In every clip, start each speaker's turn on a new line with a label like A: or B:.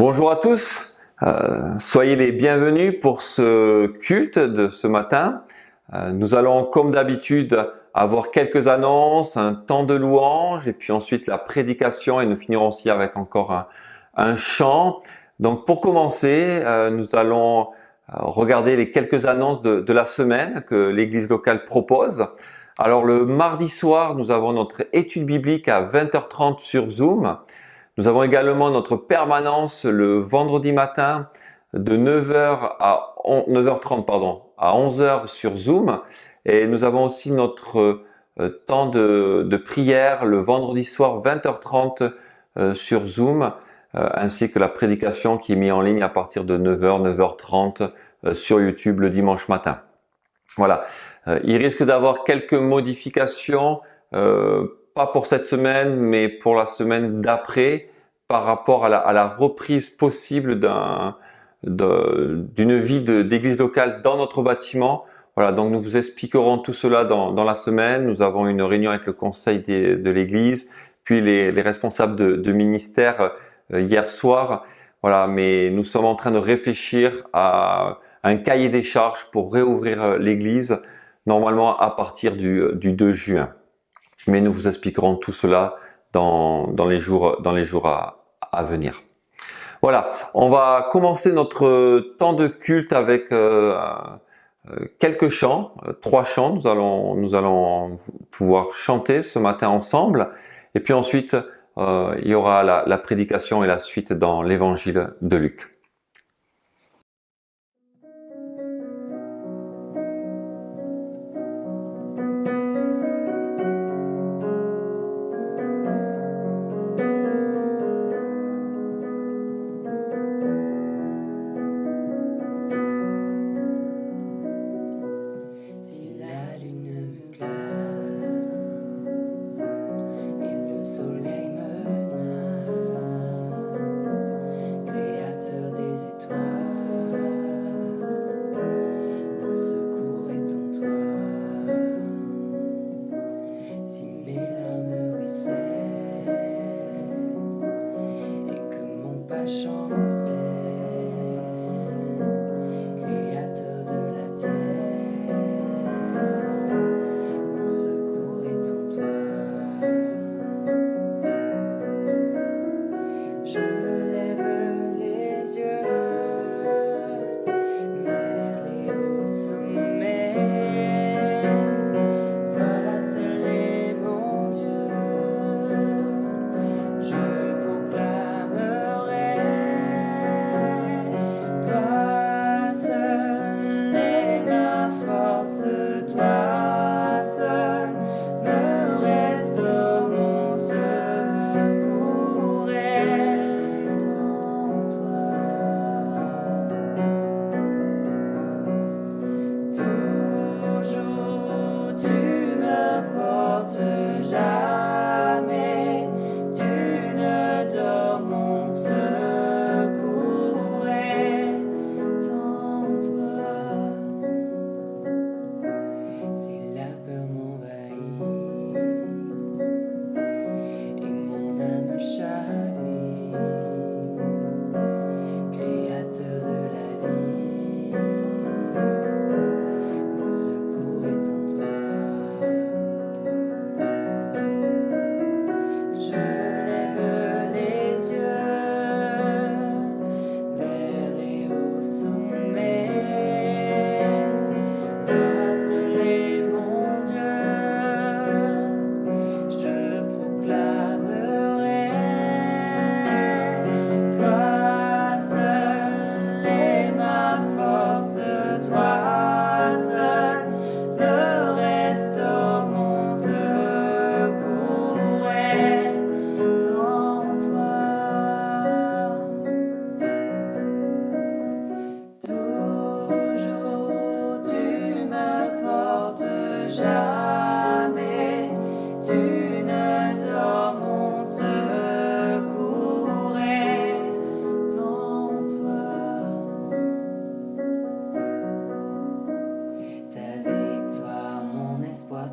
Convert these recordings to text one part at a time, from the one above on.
A: Bonjour à tous, soyez les bienvenus pour ce culte de ce matin. Nous allons comme d'habitude avoir quelques annonces, un temps de louange et puis ensuite la prédication et nous finirons aussi avec encore un chant. Donc pour commencer, nous allons regarder les quelques annonces de la semaine que l'église locale propose. Alors le mardi soir, nous avons notre étude biblique à 20h30 sur Zoom. Nous avons également notre permanence le vendredi matin de 9h30 à 11h sur Zoom. Et nous avons aussi notre temps de prière le vendredi soir 20h30 sur Zoom, ainsi que la prédication qui est mise en ligne à partir de 9h, 9h30 sur YouTube le dimanche matin. Voilà, il risque d'avoir quelques modifications, pas pour cette semaine, mais pour la semaine d'après, par rapport à la reprise possible d'une vie d'église locale dans notre bâtiment. Voilà, donc nous vous expliquerons tout cela dans la semaine. Nous avons une réunion avec le conseil de l'église, puis les responsables de ministère hier soir. Voilà, mais nous sommes en train de réfléchir à un cahier des charges pour réouvrir l'église, normalement à partir du 2 juin. Mais nous vous expliquerons tout cela dans les jours à venir. Voilà, on va commencer notre temps de culte avec quelques chants, 3 chants. Nous allons pouvoir chanter ce matin ensemble. Et puis ensuite, il y aura la prédication et la suite dans l'évangile de Luc.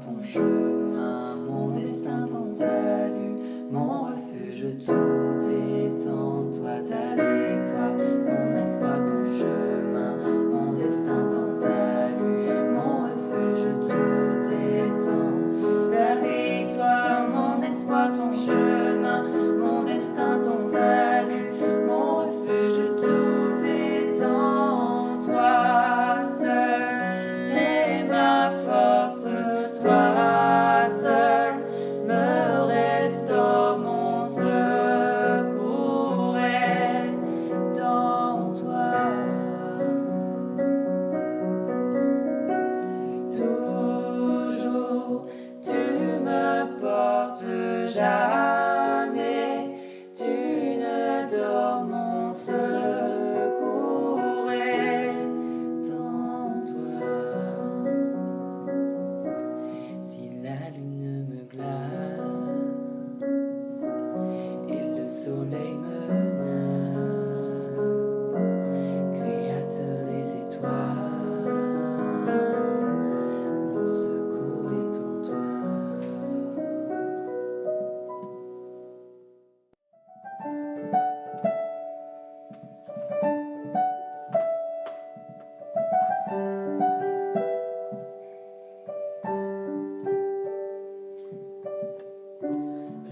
B: Ton chemin, mon destin, ton salut, mon refuge, tout est en toi, ta victoire.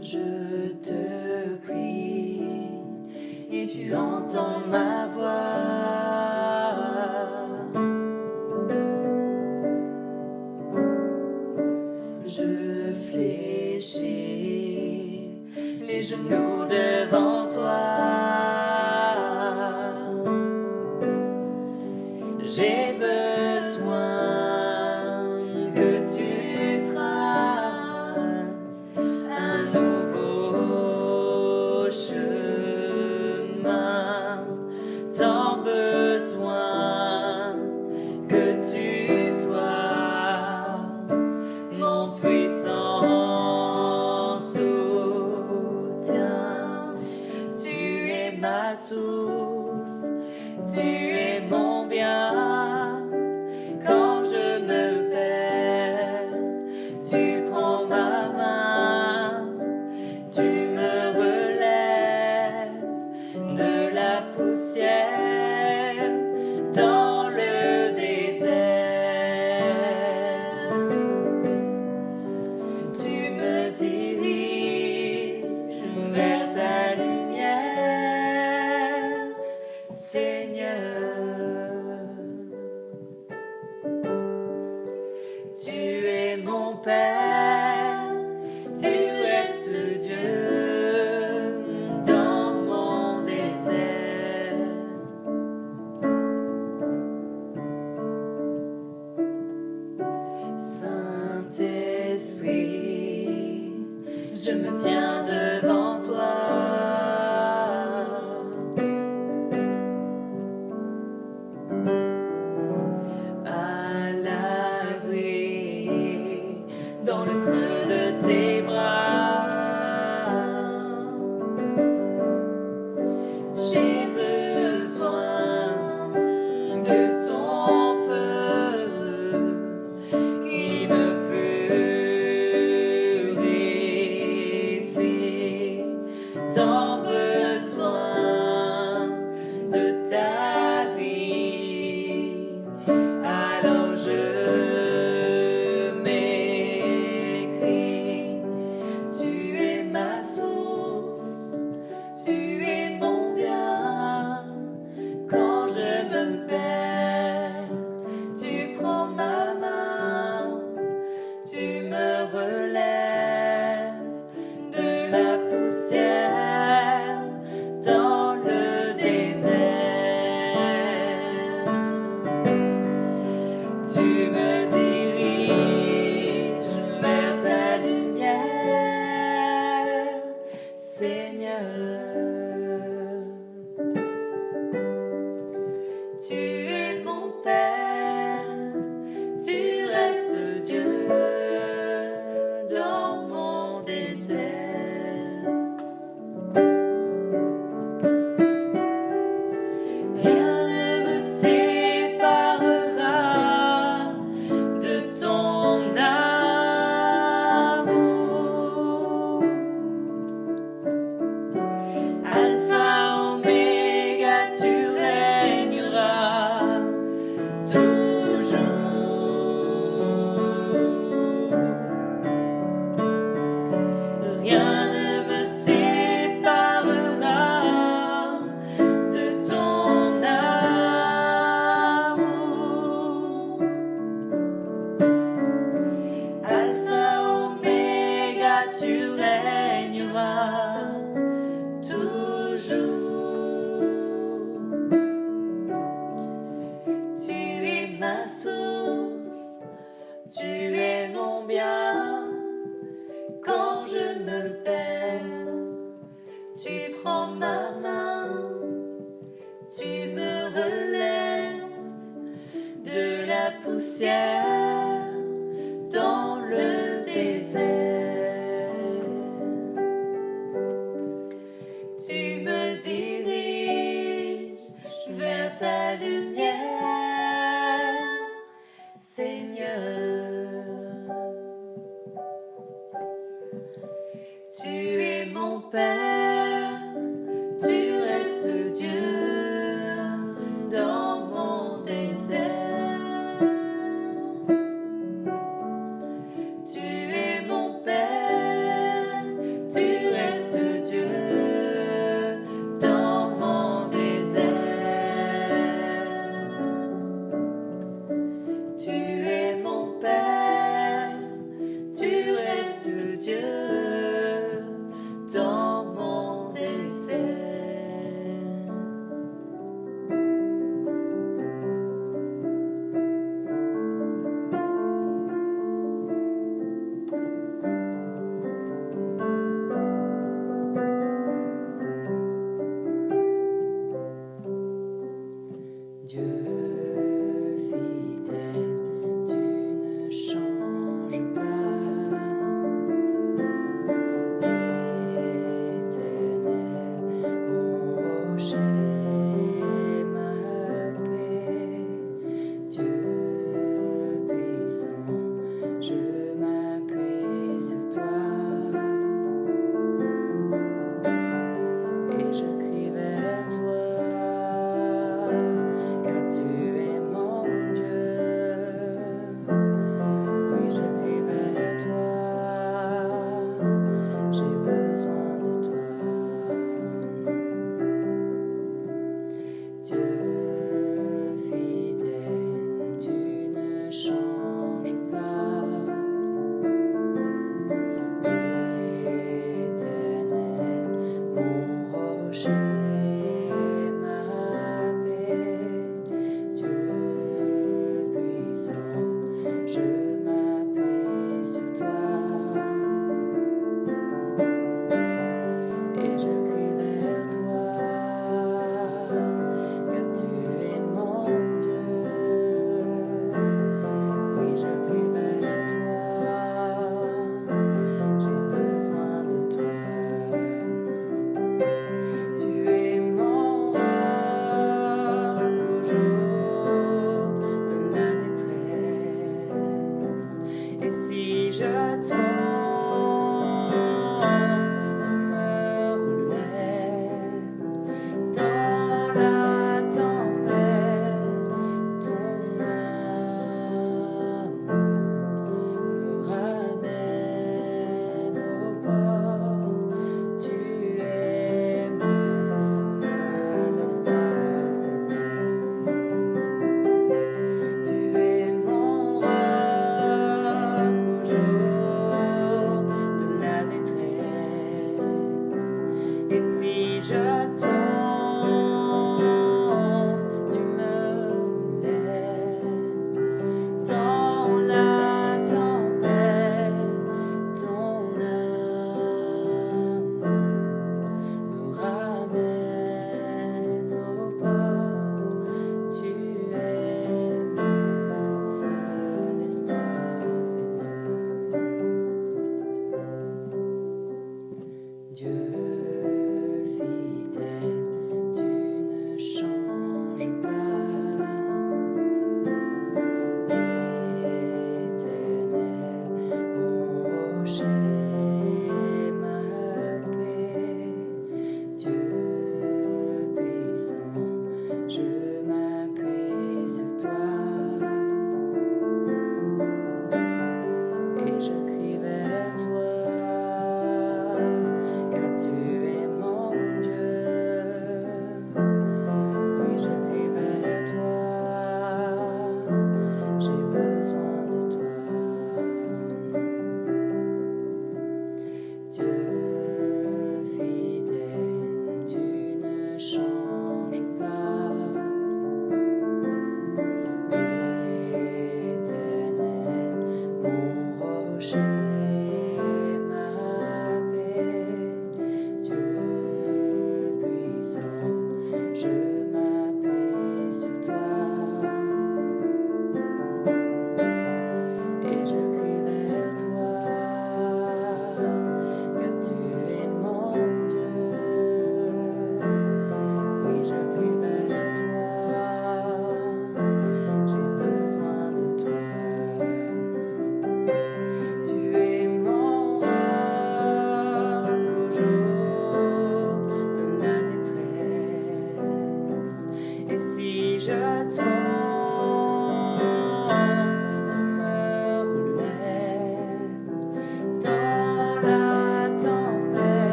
B: Je te prie et tu entends ma voix. Je fléchis les genoux devant toi. J'ai besoin que tu traces un nouveau chemin. Tant besoin que tu sois mon puissant soutien. Tu es ma source, tu es mon bien. Quand je me perds, tu prends ma main, tu me relèves de la poussière dans le désert. Tu me diriges vers ta lumière, Seigneur. Tu es mon Père, tu restes Dieu dans mon désert. Saint-Esprit, je me tiens devant toi. À l'abri dans le creux de tes bras. J'ai besoin de ton feu qui me purifie. Tant besoin de ta vie. Alors je m'écris, tu es ma source, tu es mon bien. Quand je me perds, tu prends ma main, tu me relèves de la poussière dans le désert. Tu me diriges vers ta lumière, Seigneur. Tu es mon Père, tu restes Dieu dans mon désert. Rien ne me séparera de ton amour. Alpha, Oméga, tu régneras toujours. Rien ne me séparera de ton amour. Alpha, Oméga, tu régneras toujours. Tu es ma source, tu es mon bien. Quand je me perds, tu prends ma main, tu me relèves de la poussière dans le désert. Tu me diriges vers ta lumière, Seigneur. Tu es mon Père, tu restes Dieu dans mon désert.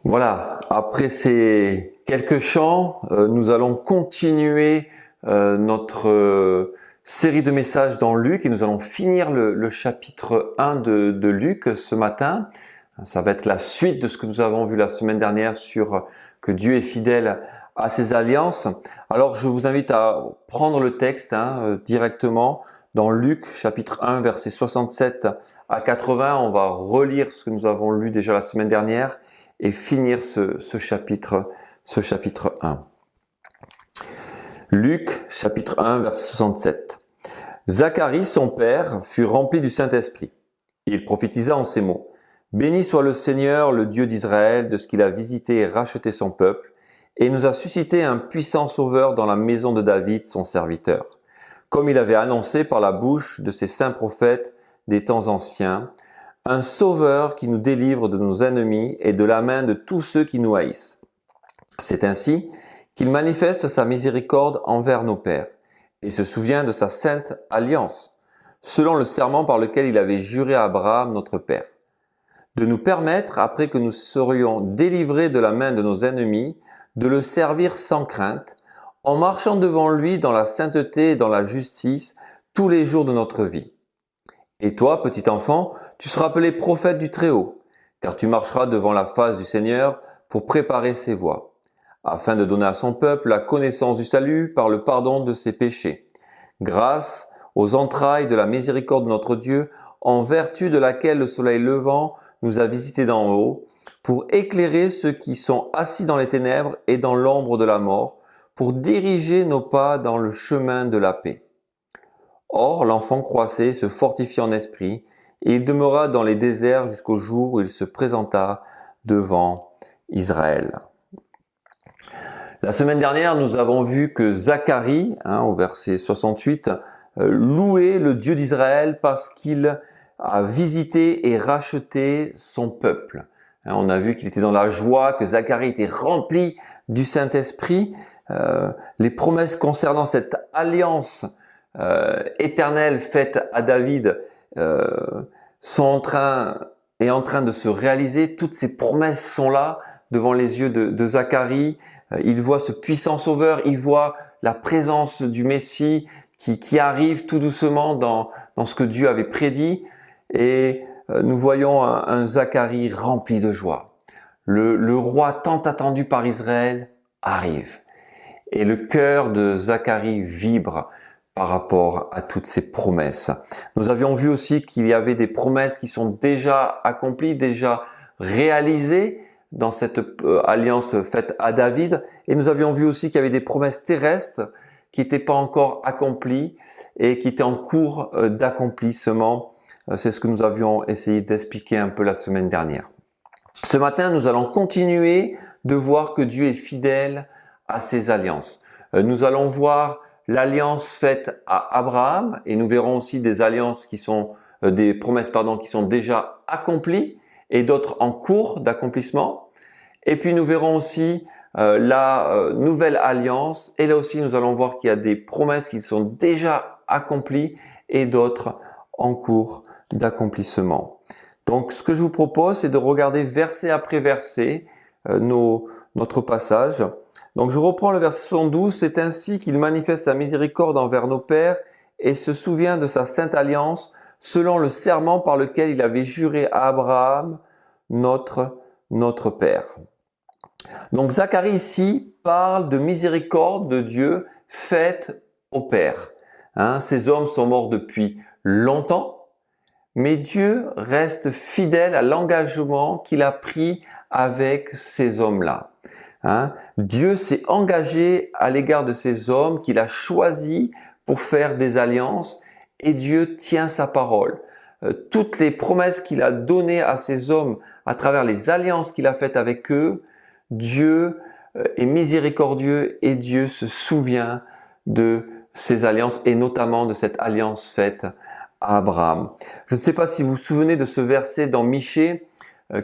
A: Voilà, après ces quelques chants, nous allons continuer notre série de messages dans Luc et nous allons finir le chapitre 1 de Luc ce matin. Ça va être la suite de ce que nous avons vu la semaine dernière sur que Dieu est fidèle à ses alliances. Alors je vous invite à prendre le texte directement dans Luc chapitre 1 versets 67 à 80. On va relire ce que nous avons lu déjà la semaine dernière et finir ce chapitre 1. Luc chapitre 1 verset 67. Zacharie son père fut rempli du Saint-Esprit. Il prophétisa en ces mots. Béni soit le Seigneur, le Dieu d'Israël, de ce qu'il a visité et racheté son peuple, et nous a suscité un puissant sauveur dans la maison de David, son serviteur, comme il avait annoncé par la bouche de ses saints prophètes des temps anciens, un sauveur qui nous délivre de nos ennemis et de la main de tous ceux qui nous haïssent. C'est ainsi qu'il manifeste sa miséricorde envers nos pères et se souvient de sa sainte alliance, selon le serment par lequel il avait juré à Abraham notre père, de nous permettre, après que nous serions délivrés de la main de nos ennemis, de le servir sans crainte, en marchant devant lui dans la sainteté et dans la justice tous les jours de notre vie. Et toi, petit enfant, tu seras appelé prophète du Très-Haut, car tu marcheras devant la face du Seigneur pour préparer ses voies, afin de donner à son peuple la connaissance du salut par le pardon de ses péchés, grâce aux entrailles de la miséricorde de notre Dieu, en vertu de laquelle le soleil levant nous a visités d'en haut, pour éclairer ceux qui sont assis dans les ténèbres et dans l'ombre de la mort, pour diriger nos pas dans le chemin de la paix. Or, l'enfant croissait, se fortifia en esprit, et il demeura dans les déserts jusqu'au jour où il se présenta devant Israël. La semaine dernière, nous avons vu que Zacharie, au verset 68, louait le Dieu d'Israël parce qu'il a visité et racheté son peuple. On a vu qu'il était dans la joie, que Zacharie était rempli du Saint-Esprit. Les promesses concernant cette alliance éternelle faite à David sont en train de se réaliser. Toutes ces promesses sont là devant les yeux de Zacharie. Il voit ce puissant sauveur, il voit la présence du Messie qui arrive tout doucement dans ce que Dieu avait prédit, et nous voyons un Zacharie rempli de joie. Le roi tant attendu par Israël arrive, et le cœur de Zacharie vibre par rapport à toutes ces promesses. Nous avions vu aussi qu'il y avait des promesses qui sont déjà accomplies, déjà réalisées dans cette alliance faite à David. Et nous avions vu aussi qu'il y avait des promesses terrestres qui n'étaient pas encore accomplies et qui étaient en cours d'accomplissement. C'est ce que nous avions essayé d'expliquer un peu la semaine dernière. Ce matin, nous allons continuer de voir que Dieu est fidèle à ses alliances. Nous allons voir l'alliance faite à Abraham, et nous verrons aussi des alliances des promesses qui sont déjà accomplies et d'autres en cours d'accomplissement. Et puis nous verrons aussi la nouvelle alliance, et là aussi nous allons voir qu'il y a des promesses qui sont déjà accomplies et d'autres en cours d'accomplissement. Donc ce que je vous propose, c'est de regarder verset après verset notre passage. Donc je reprends le verset 72, c'est ainsi qu'il manifeste sa miséricorde envers nos pères et se souvient de sa sainte alliance selon le serment par lequel il avait juré à Abraham, notre père. Donc Zacharie ici parle de miséricorde de Dieu faite au père. Ces hommes sont morts depuis longtemps, mais Dieu reste fidèle à l'engagement qu'il a pris avec ces hommes-là. Dieu s'est engagé à l'égard de ces hommes qu'il a choisis pour faire des alliances, et Dieu tient sa parole. Toutes les promesses qu'il a données à ces hommes à travers les alliances qu'il a faites avec eux, Dieu est miséricordieux et Dieu se souvient de ces alliances, et notamment de cette alliance faite à Abraham. Je ne sais pas si vous vous souvenez de ce verset dans Michée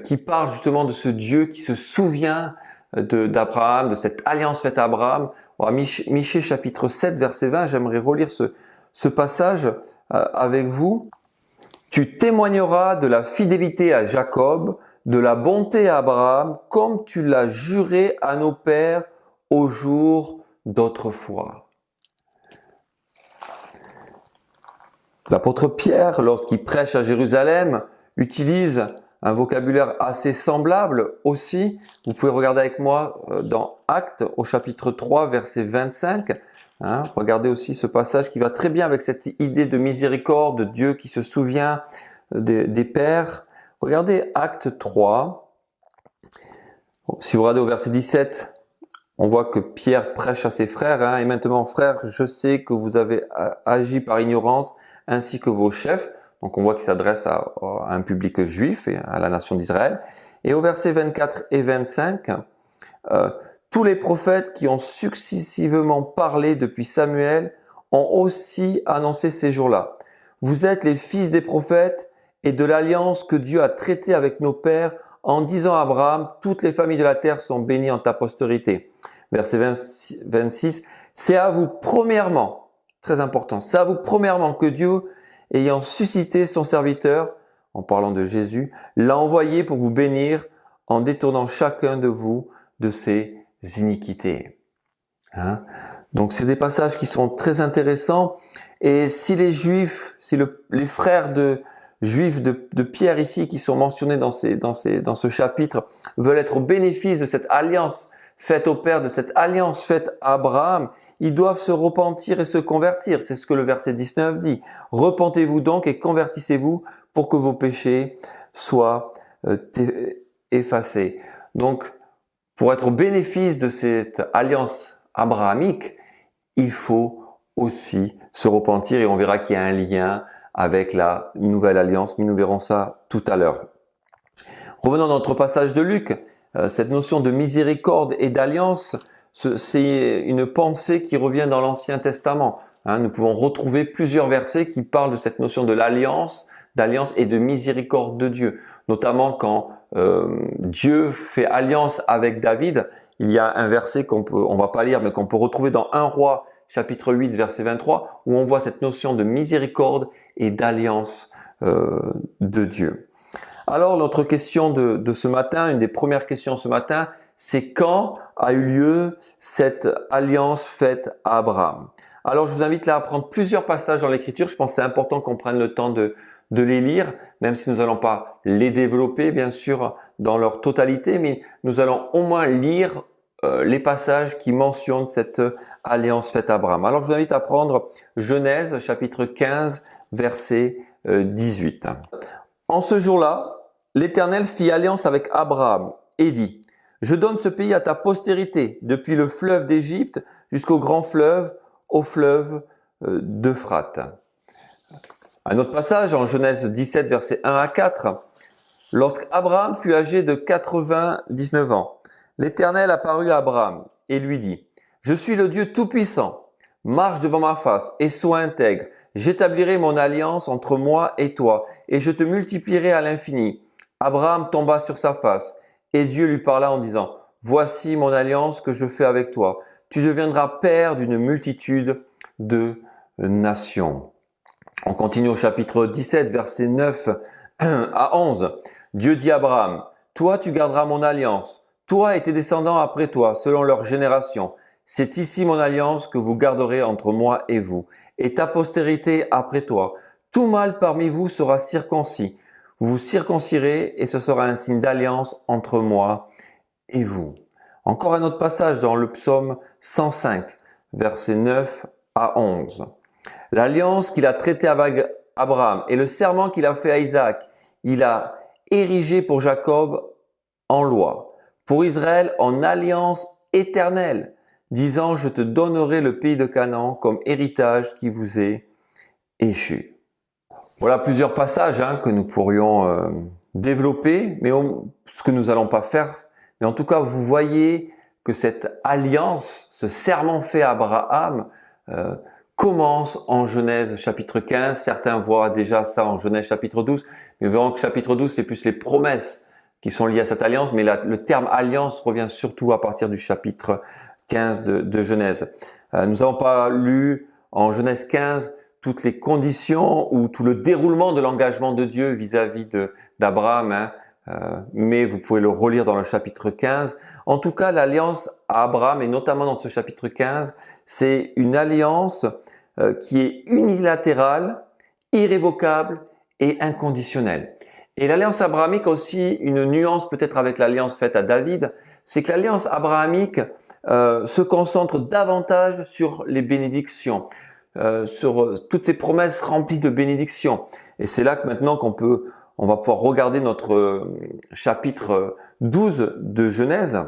A: qui parle justement de ce Dieu qui se souvient d'Abraham, de cette alliance faite à Abraham. Michée chapitre 7 verset 20, j'aimerais relire ce passage avec vous. Tu témoigneras de la fidélité à Jacob, de la bonté à Abraham comme tu l'as juré à nos pères au jour d'autrefois. L'apôtre Pierre, lorsqu'il prêche à Jérusalem, utilise un vocabulaire assez semblable aussi. Vous pouvez regarder avec moi dans Actes au chapitre 3 verset 25. Regardez aussi ce passage qui va très bien avec cette idée de miséricorde, de Dieu qui se souvient des pères. Regardez Actes 3. Si vous regardez au verset 17, on voit que Pierre prêche à ses frères. Et maintenant, frères, je sais que vous avez agi par ignorance, ainsi que vos chefs. Donc on voit qu'il s'adresse à un public juif et à la nation d'Israël. Et au verset 24 et 25, tous les prophètes qui ont successivement parlé depuis Samuel ont aussi annoncé ces jours-là. Vous êtes les fils des prophètes et de l'alliance que Dieu a traitée avec nos pères en disant à Abraham, toutes les familles de la terre sont bénies en ta postérité. Verset 26, c'est à vous premièrement, très important, c'est à vous premièrement que Dieu, ayant suscité son serviteur, en parlant de Jésus, l'a envoyé pour vous bénir en détournant chacun de vous de ses iniquités. Donc c'est des passages qui sont très intéressants. Et si les Juifs, si les frères juifs de Pierre ici qui sont mentionnés dans ce chapitre veulent être au bénéfice de cette alliance faite au Père, de cette alliance faite à Abraham, ils doivent se repentir et se convertir. C'est ce que le verset 19 dit. Repentez-vous donc et convertissez-vous pour que vos péchés soient effacés. Donc, pour être au bénéfice de cette alliance abrahamique, il faut aussi se repentir et on verra qu'il y a un lien avec la nouvelle alliance, mais nous verrons ça tout à l'heure. Revenons dans notre passage de Luc. Cette notion de miséricorde et d'alliance, c'est une pensée qui revient dans l'Ancien Testament. Nous pouvons retrouver plusieurs versets qui parlent de cette notion de l'alliance, d'alliance et de miséricorde de Dieu. Notamment quand Dieu fait alliance avec David, il y a un verset on va pas lire, mais qu'on peut retrouver dans 1 Roi, chapitre 8, verset 23, où on voit cette notion de miséricorde et d'alliance de Dieu. Alors, notre question de ce matin, une des premières questions ce matin, c'est quand a eu lieu cette alliance faite à Abraham? Alors, je vous invite là à prendre plusieurs passages dans l'Écriture. Je pense que c'est important qu'on prenne le temps de les lire, même si nous n'allons pas les développer, bien sûr, dans leur totalité, mais nous allons au moins lire les passages qui mentionnent cette alliance faite à Abraham. Alors, je vous invite à prendre Genèse, chapitre 15, verset 18. En ce jour-là, l'Éternel fit alliance avec Abraham et dit, « Je donne ce pays à ta postérité, depuis le fleuve d'Égypte jusqu'au grand fleuve, au fleuve d'Euphrate. » Un autre passage en Genèse 17, versets 1 à 4. « Lorsqu'Abraham fut âgé de 99 ans, l'Éternel apparut à Abraham et lui dit, « Je suis le Dieu Tout-Puissant, marche devant ma face et sois intègre. J'établirai mon alliance entre moi et toi, et je te multiplierai à l'infini. » Abraham tomba sur sa face, et Dieu lui parla en disant, « Voici mon alliance que je fais avec toi. Tu deviendras père d'une multitude de nations. » On continue au chapitre 17, versets 9 à 11. Dieu dit à Abraham, « Toi, tu garderas mon alliance, toi et tes descendants après toi, selon leur génération. C'est ici mon alliance que vous garderez entre moi et vous, et ta postérité après toi. Tout mâle parmi vous sera circoncis. Vous vous circoncirez et ce sera un signe d'alliance entre moi et vous. » Encore un autre passage dans le psaume 105, versets 9 à 11. « L'alliance qu'il a traitée avec Abraham et le serment qu'il a fait à Isaac, il a érigé pour Jacob en loi, pour Israël en alliance éternelle, disant, je te donnerai le pays de Canaan comme héritage qui vous est échu. » Voilà plusieurs passages que nous pourrions développer, mais ce que nous n'allons pas faire. Mais en tout cas, vous voyez que cette alliance, ce serment fait à Abraham, commence en Genèse chapitre 15. Certains voient déjà ça en Genèse chapitre 12, mais nous verrons que chapitre 12, c'est plus les promesses qui sont liées à cette alliance, mais le terme alliance revient surtout à partir du chapitre 15 de Genèse. Nous n'avons pas lu en Genèse 15 toutes les conditions ou tout le déroulement de l'engagement de Dieu vis-à-vis d'Abraham. mais vous pouvez le relire dans le chapitre 15. En tout cas, l'alliance à Abraham, et notamment dans ce chapitre 15, c'est une alliance qui est unilatérale, irrévocable et inconditionnelle. Et l'alliance abrahamique a aussi une nuance peut-être avec l'alliance faite à David, c'est que l'alliance abrahamique se concentre davantage sur les bénédictions, sur toutes ces promesses remplies de bénédictions. Et c'est là que maintenant on va pouvoir regarder notre chapitre 12 de Genèse,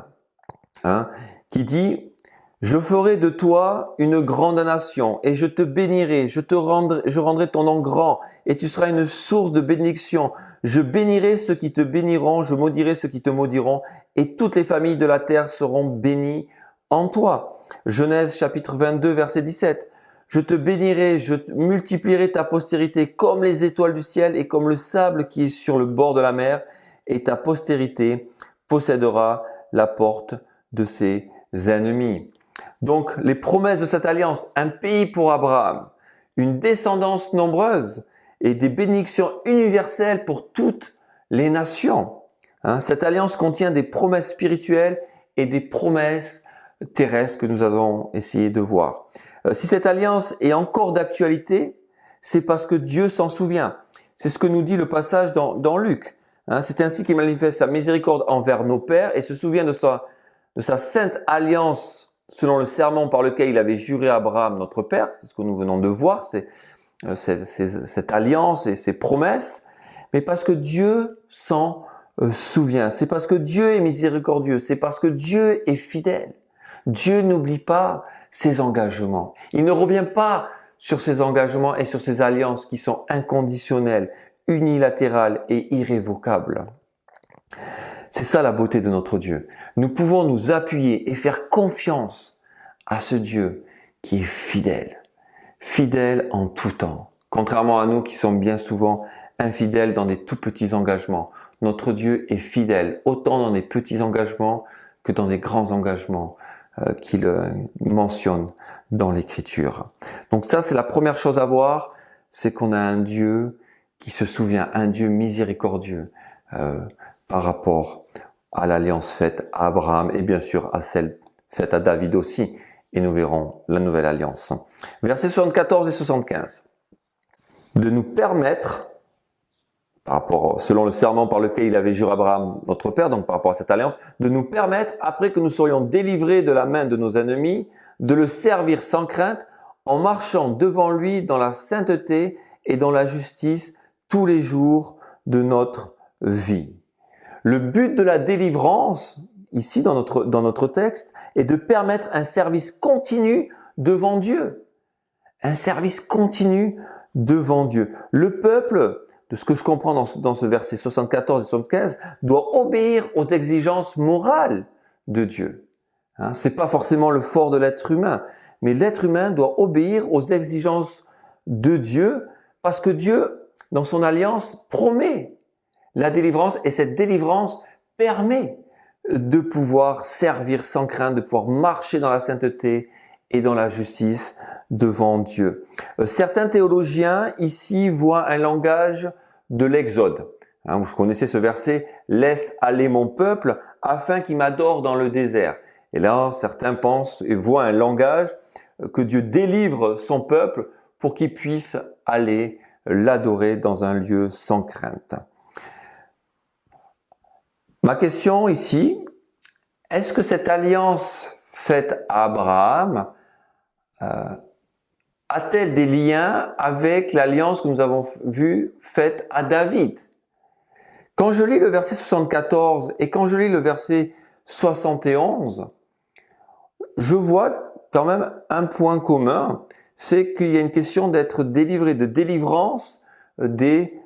A: qui dit « Je ferai de toi une grande nation et je te bénirai, je rendrai ton nom grand et tu seras une source de bénédiction. Je bénirai ceux qui te béniront, je maudirai ceux qui te maudiront et toutes les familles de la terre seront bénies en toi. » Genèse chapitre 22 verset 17. « Je te bénirai, je multiplierai ta postérité comme les étoiles du ciel et comme le sable qui est sur le bord de la mer et ta postérité possédera la porte de ses ennemis. » Donc, les promesses de cette alliance, un pays pour Abraham, une descendance nombreuse et des bénédictions universelles pour toutes les nations. Cette alliance contient des promesses spirituelles et des promesses terrestres que nous avons essayé de voir. Si cette alliance est encore d'actualité, c'est parce que Dieu s'en souvient. C'est ce que nous dit le passage dans Luc. C'est ainsi qu'il manifeste sa miséricorde envers nos pères et se souvient de sa sainte alliance selon le serment par lequel il avait juré à Abraham, notre père. C'est ce que nous venons de voir, c'est cette alliance et ces promesses. Mais parce que Dieu s'en souvient. C'est parce que Dieu est miséricordieux. C'est parce que Dieu est fidèle. Dieu n'oublie pas ses engagements. Il ne revient pas sur ses engagements et sur ses alliances qui sont inconditionnelles, unilatérales et irrévocables. C'est ça la beauté de notre Dieu. Nous pouvons nous appuyer et faire confiance à ce Dieu qui est fidèle. Fidèle en tout temps. Contrairement à nous qui sommes bien souvent infidèles dans des tout petits engagements. Notre Dieu est fidèle, autant dans des petits engagements que dans des grands engagements qu'il mentionne dans l'Écriture. Donc ça, c'est la première chose à voir, c'est qu'on a un Dieu qui se souvient, un Dieu miséricordieux par rapport à l'alliance faite à Abraham et bien sûr à celle faite à David aussi. Et nous verrons la nouvelle alliance. Versets 74 et 75. De nous permettre, selon le serment par lequel il avait juré Abraham, notre père, donc par rapport à cette alliance, de nous permettre, après que nous serions délivrés de la main de nos ennemis, de le servir sans crainte, en marchant devant lui dans la sainteté et dans la justice tous les jours de notre vie. Le but de la délivrance, ici dans notre texte, est de permettre un service continu devant Dieu. Un service continu devant Dieu. Le peuple, de ce que je comprends dans ce verset 74 et 75, doit obéir aux exigences morales de Dieu. C'est pas forcément le fort de l'être humain, mais l'être humain doit obéir aux exigences de Dieu parce que Dieu, dans son alliance, promet la délivrance et cette délivrance permet de pouvoir servir sans crainte, de pouvoir marcher dans la sainteté et dans la justice devant Dieu. Certains théologiens ici voient un langage de l'Exode. Vous connaissez ce verset, « Laisse aller mon peuple afin qu'il m'adore dans le désert ». Et là, certains pensent et voient un langage que Dieu délivre son peuple pour qu'il puisse aller l'adorer dans un lieu sans crainte. Ma question ici, est-ce que cette alliance faite à Abraham a-t-elle des liens avec l'alliance que nous avons vue faite à David? Quand je lis le verset 74 et quand je lis le verset 71, je vois quand même un point commun, c'est qu'il y a une question d'être délivré, de délivrance des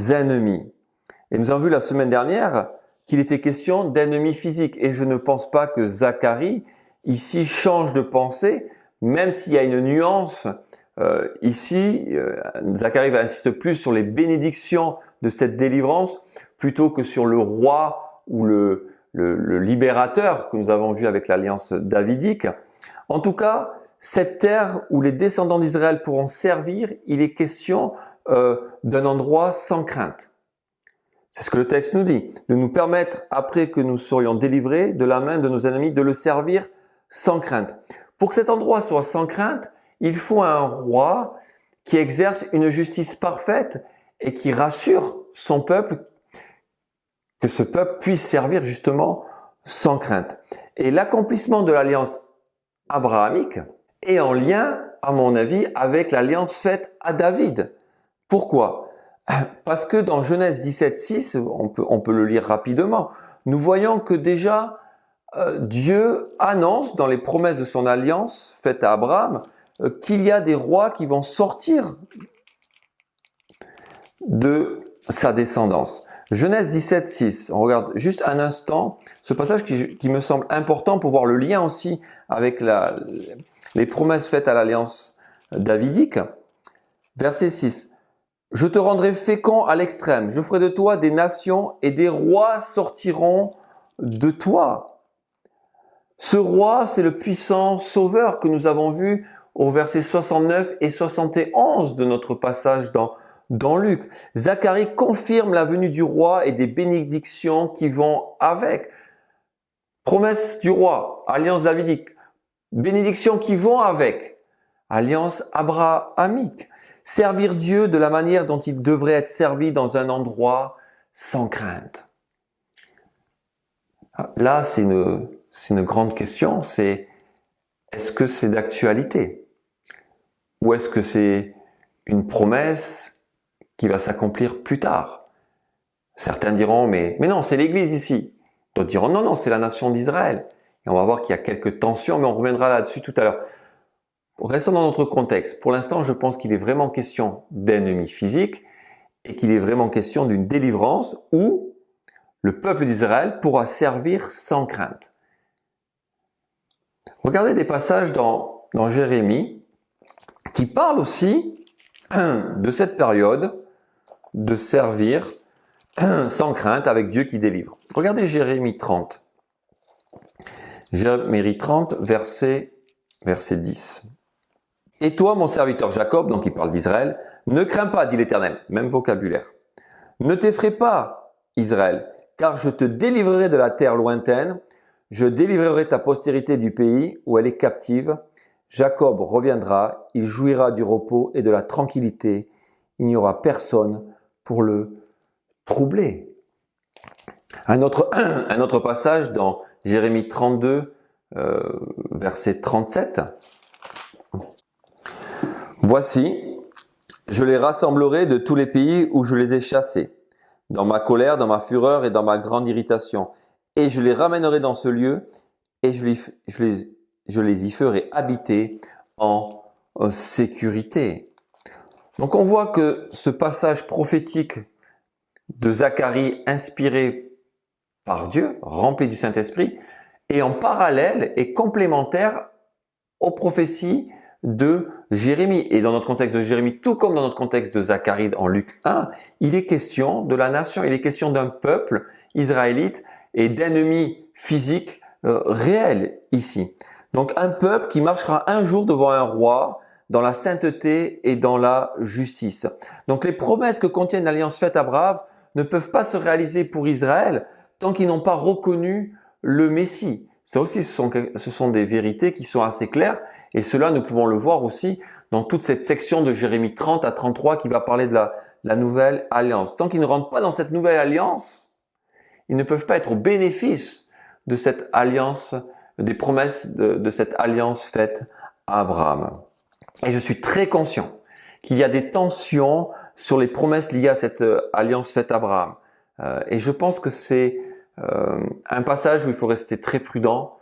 A: ennemis. Et nous avons vu la semaine dernière qu'il était question d'ennemis physiques. Et je ne pense pas que Zacharie, ici, change de pensée, même s'il y a une nuance. Ici, Zacharie va insister plus sur les bénédictions de cette délivrance plutôt que sur le roi ou le libérateur que nous avons vu avec l'alliance davidique. En tout cas, cette terre où les descendants d'Israël pourront servir, il est question d'un endroit sans crainte. C'est ce que le texte nous dit. De nous permettre, après que nous serions délivrés de la main de nos ennemis, de le servir sans crainte. Pour que cet endroit soit sans crainte, il faut un roi qui exerce une justice parfaite et qui rassure son peuple, que ce peuple puisse servir justement sans crainte. Et l'accomplissement de l'alliance abrahamique est en lien, à mon avis, avec l'alliance faite à David. Pourquoi? Parce que dans Genèse 17:6, on peut le lire rapidement, nous voyons que déjà Dieu annonce dans les promesses de son alliance faite à Abraham qu'il y a des rois qui vont sortir de sa descendance. Genèse 17:6, on regarde juste un instant ce passage qui me semble important pour voir le lien aussi avec les promesses faites à l'alliance davidique. Verset 6. Je te rendrai fécond à l'extrême, je ferai de toi des nations et des rois sortiront de toi. Ce roi, c'est le puissant sauveur que nous avons vu au verset 69 et 71 de notre passage dans Luc. Zacharie confirme la venue du roi et des bénédictions qui vont avec. Promesse du roi, alliance davidique, bénédictions qui vont avec, alliance abrahamique. Servir Dieu de la manière dont il devrait être servi dans un endroit sans crainte. Là, c'est une grande question, c'est est-ce que c'est d'actualité? Ou est-ce que c'est une promesse qui va s'accomplir plus tard? Certains diront, mais non, c'est l'Église ici. D'autres diront, non, c'est la nation d'Israël. Et on va voir qu'il y a quelques tensions, mais on reviendra là-dessus tout à l'heure. Restons dans notre contexte. Pour l'instant, je pense qu'il est vraiment question d'ennemis physiques et qu'il est vraiment question d'une délivrance où le peuple d'Israël pourra servir sans crainte. Regardez des passages dans Jérémie qui parlent aussi de cette période de servir sans crainte avec Dieu qui délivre. Regardez Jérémie 30. Jérémie 30, verset 10. Et toi, mon serviteur Jacob, donc il parle d'Israël, ne crains pas, dit l'Éternel, même vocabulaire. Ne t'effraie pas, Israël, car je te délivrerai de la terre lointaine, je délivrerai ta postérité du pays où elle est captive. Jacob reviendra, il jouira du repos et de la tranquillité, il n'y aura personne pour le troubler. Un autre passage dans Jérémie 32, verset 37. Voici, je les rassemblerai de tous les pays où je les ai chassés, dans ma colère, dans ma fureur et dans ma grande irritation, et je les ramènerai dans ce lieu, et je les y ferai habiter en sécurité. Donc on voit que ce passage prophétique de Zacharie inspiré par Dieu, rempli du Saint-Esprit, est en parallèle et complémentaire aux prophéties de Jérémie. Et dans notre contexte de Jérémie, tout comme dans notre contexte de Zacharie en Luc 1, il est question de la nation, il est question d'un peuple israélite et d'ennemis physiques réels ici. Donc un peuple qui marchera un jour devant un roi dans la sainteté et dans la justice. Donc les promesses que contient l'alliance faite à Abraham ne peuvent pas se réaliser pour Israël tant qu'ils n'ont pas reconnu le Messie. Ça aussi, ce sont des vérités qui sont assez claires et cela, nous pouvons le voir aussi dans toute cette section de Jérémie 30 à 33 qui va parler de la nouvelle alliance. Tant qu'ils ne rentrent pas dans cette nouvelle alliance, ils ne peuvent pas être au bénéfice de cette alliance, des promesses de cette alliance faite à Abraham. Et je suis très conscient qu'il y a des tensions sur les promesses liées à cette alliance faite à Abraham. Et je pense que c'est un passage où il faut rester très prudent,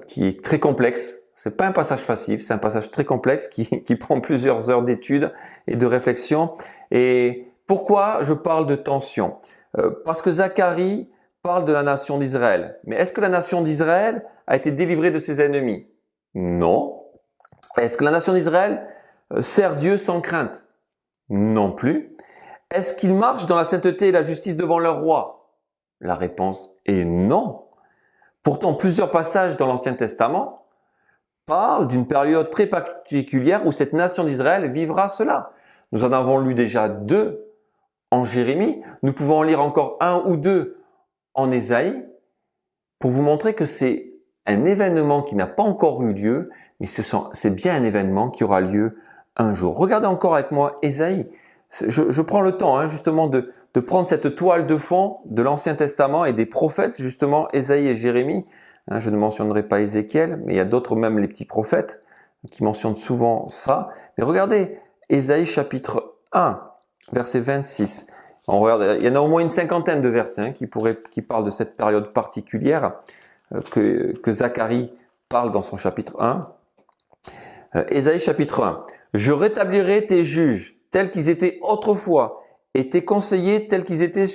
A: qui est très complexe. C'est pas un passage facile, c'est un passage très complexe qui prend plusieurs heures d'études et de réflexion. Et pourquoi je parle de tension? Parce que Zacharie parle de la nation d'Israël. Mais est-ce que la nation d'Israël a été délivrée de ses ennemis? Non. Est-ce que la nation d'Israël sert Dieu sans crainte? Non plus. Est-ce qu'ils marchent dans la sainteté et la justice devant leur roi? La réponse est non. Pourtant, plusieurs passages dans l'Ancien Testament parlent d'une période très particulière où cette nation d'Israël vivra cela. Nous en avons lu déjà 2 en Jérémie. Nous pouvons en lire encore un ou deux en Ésaïe pour vous montrer que c'est un événement qui n'a pas encore eu lieu, mais c'est bien un événement qui aura lieu un jour. Regardez encore avec moi Ésaïe. Je prends le temps justement de prendre cette toile de fond de l'Ancien Testament et des prophètes, justement Ésaïe et Jérémie. Je ne mentionnerai pas Ézéchiel, mais il y a d'autres, même les petits prophètes, qui mentionnent souvent ça. Mais regardez, Ésaïe chapitre 1, verset 26. On regarde, il y en a au moins une cinquantaine de versets qui parlent de cette période particulière que Zacharie parle dans son chapitre 1. Ésaïe chapitre 1. « Je rétablirai tes juges tels qu'ils étaient autrefois et tes conseillers tels qu'ils étaient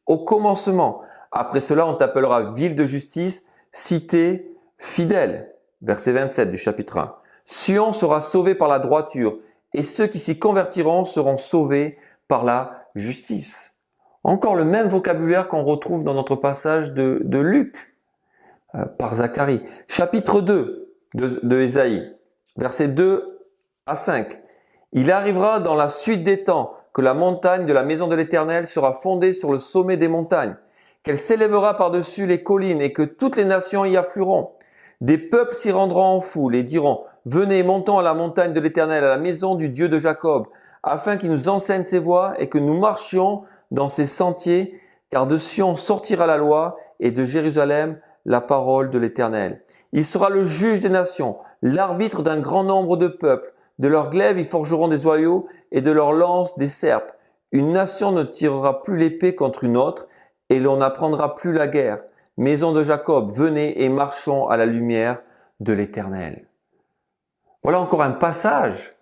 A: au commencement. Après cela, on t'appellera ville de justice, cité fidèle. » Verset 27 du chapitre 1. « Sion sera sauvé par la droiture et ceux qui s'y convertiront seront sauvés par la justice. » Encore le même vocabulaire qu'on retrouve dans notre passage de Luc par Zacharie. Chapitre 2 de Ésaïe, versets 2 à 5. « Il arrivera dans la suite des temps que la montagne de la maison de l'Éternel sera fondée sur le sommet des montagnes, qu'elle s'élèvera par-dessus les collines et que toutes les nations y afflueront. Des peuples s'y rendront en foule et diront « Venez, montons à la montagne de l'Éternel, à la maison du Dieu de Jacob, afin qu'il nous enseigne ses voies et que nous marchions dans ses sentiers, car de Sion sortira la loi et de Jérusalem la parole de l'Éternel. Il sera le juge des nations, l'arbitre d'un grand nombre de peuples. De leurs glaives, ils forgeront des joyaux et de leurs lances des serpes. Une nation ne tirera plus l'épée contre une autre et l'on n'apprendra plus la guerre. Maison de Jacob, venez et marchons à la lumière de l'Éternel. » Voilà encore un passage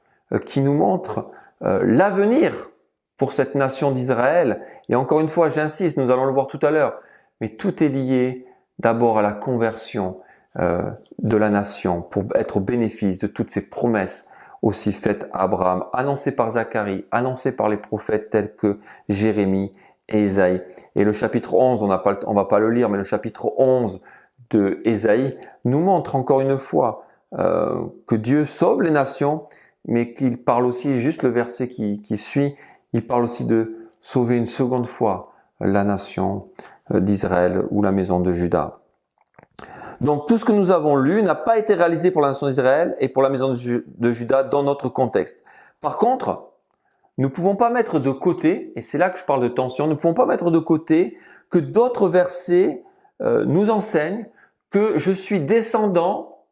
A: qui nous montre l'avenir pour cette nation d'Israël. Et encore une fois, j'insiste, nous allons le voir tout à l'heure, mais tout est lié d'abord à la conversion de la nation pour être au bénéfice de toutes ces promesses aussi faites à Abraham, annoncées par Zacharie, annoncées par les prophètes tels que Jérémie et Ésaïe. Et le chapitre 11, on va pas le lire, mais le chapitre 11 de Ésaïe nous montre encore une fois que Dieu sauve les nations, mais qu'il parle aussi, juste le verset qui suit, il parle aussi de sauver une seconde fois la nation d'Israël ou la maison de Juda. Donc tout ce que nous avons lu n'a pas été réalisé pour la nation d'Israël et pour la maison de Juda dans notre contexte. Par contre, nous ne pouvons pas mettre de côté, et c'est là que je parle de tension, nous ne pouvons pas mettre de côté que d'autres versets nous enseignent que je suis descendant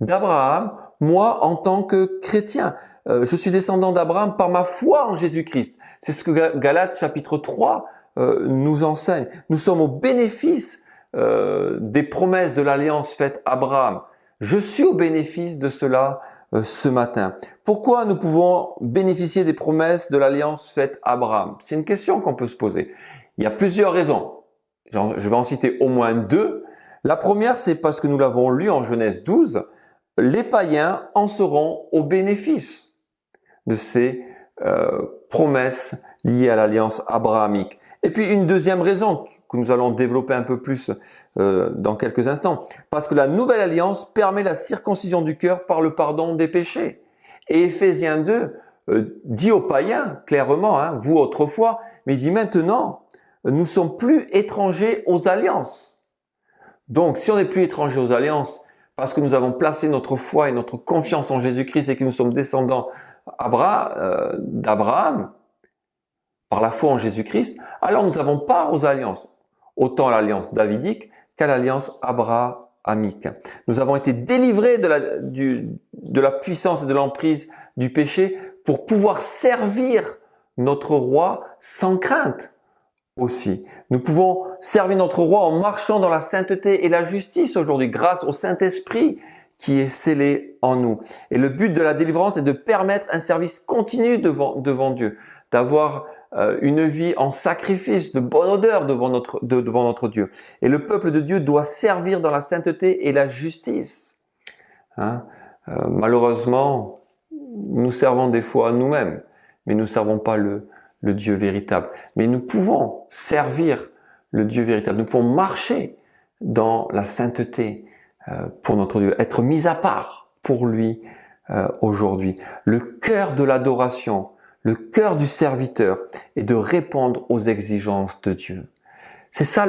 A: d'Abraham, moi en tant que chrétien. Je suis descendant d'Abraham par ma foi en Jésus-Christ. C'est ce que Galates chapitre 3 nous enseigne. Nous sommes au bénéfice des promesses de l'alliance faite à Abraham. Je suis au bénéfice de cela ce matin. Pourquoi nous pouvons bénéficier des promesses de l'alliance faite à Abraham? C'est une question qu'on peut se poser. Il y a plusieurs raisons. Je vais en citer au moins deux. La première, c'est parce que nous l'avons lu en Genèse 12, les païens en seront au bénéfice de ces promesses liées à l'alliance abrahamique. Et puis une deuxième raison que nous allons développer un peu plus dans quelques instants, parce que la nouvelle alliance permet la circoncision du cœur par le pardon des péchés. Et Éphésiens 2 dit aux païens clairement, vous autrefois, mais il dit maintenant, nous sommes plus étrangers aux alliances. Donc si on n'est plus étrangers aux alliances, parce que nous avons placé notre foi et notre confiance en Jésus-Christ et que nous sommes descendants d'Abraham, par la foi en Jésus-Christ, alors nous avons part aux alliances, autant à l'alliance davidique qu'à l'alliance abrahamique. Nous avons été délivrés de la puissance et de l'emprise du péché pour pouvoir servir notre roi sans crainte aussi. Nous pouvons servir notre roi en marchant dans la sainteté et la justice aujourd'hui grâce au Saint-Esprit qui est scellé en nous. Et le but de la délivrance est de permettre un service continu devant Dieu, d'avoir une vie en sacrifice, de bonne odeur devant notre Dieu. Et le peuple de Dieu doit servir dans la sainteté et la justice. Malheureusement, nous servons des fois à nous-mêmes, mais nous ne servons pas le Dieu véritable. Mais nous pouvons servir le Dieu véritable. Nous pouvons marcher dans la sainteté pour notre Dieu, être mis à part pour lui aujourd'hui. Le cœur de l'adoration, Le cœur du serviteur est de répondre aux exigences de Dieu. C'est ça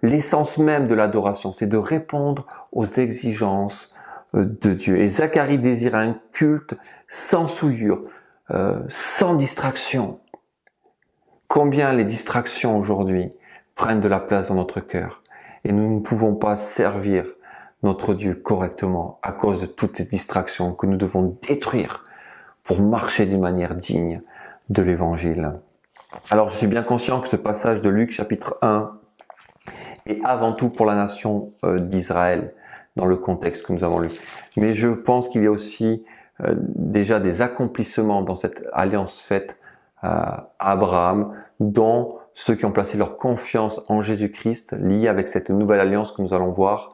A: l'essence même de l'adoration, c'est de répondre aux exigences de Dieu. Et Zacharie désire un culte sans souillure, sans distraction. Combien les distractions aujourd'hui prennent de la place dans notre cœur et nous ne pouvons pas servir notre Dieu correctement à cause de toutes ces distractions que nous devons détruire pour marcher d'une manière digne de l'Évangile. Alors je suis bien conscient que ce passage de Luc chapitre 1 est avant tout pour la nation d'Israël dans le contexte que nous avons lu. Mais je pense qu'il y a aussi déjà des accomplissements dans cette alliance faite à Abraham, dont ceux qui ont placé leur confiance en Jésus-Christ, liés avec cette nouvelle alliance que nous allons voir,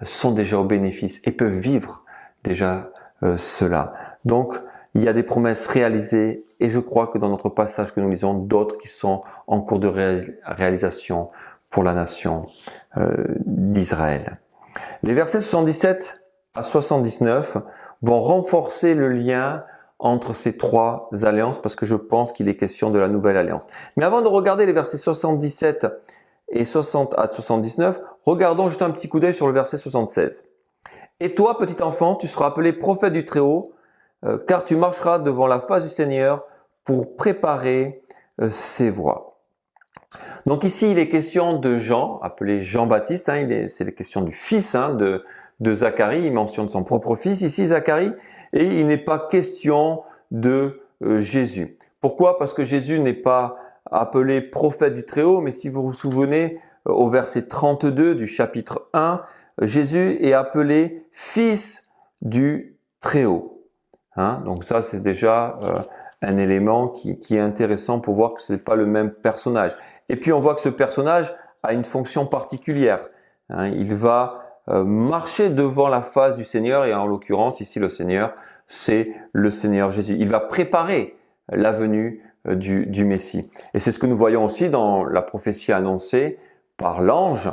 A: sont déjà au bénéfice et peuvent vivre déjà cela. Donc, il y a des promesses réalisées et je crois que dans notre passage que nous lisons, d'autres qui sont en cours de réalisation pour la nation d'Israël. Les versets 77 à 79 vont renforcer le lien entre ces trois alliances parce que je pense qu'il est question de la nouvelle alliance. Mais avant de regarder les versets 77 et 60 à 79, regardons juste un petit coup d'œil sur le verset 76. « Et toi, petit enfant, tu seras appelé prophète du Très-Haut, car tu marcheras devant la face du Seigneur pour préparer ses voies. » Donc ici, il est question de Jean, appelé Jean-Baptiste, c'est la question du fils de Zacharie, il mentionne son propre fils ici, Zacharie, et il n'est pas question de Jésus. Pourquoi? Parce que Jésus n'est pas appelé prophète du Très-Haut, mais si vous vous souvenez, au verset 32 du chapitre 1, Jésus est appelé fils du Très-Haut. Donc ça, c'est déjà un élément qui est intéressant pour voir que ce n'est pas le même personnage. Et puis on voit que ce personnage a une fonction particulière. Il va marcher devant la face du Seigneur, et en l'occurrence ici le Seigneur, c'est le Seigneur Jésus. Il va préparer la venue du Messie. Et c'est ce que nous voyons aussi dans la prophétie annoncée par l'ange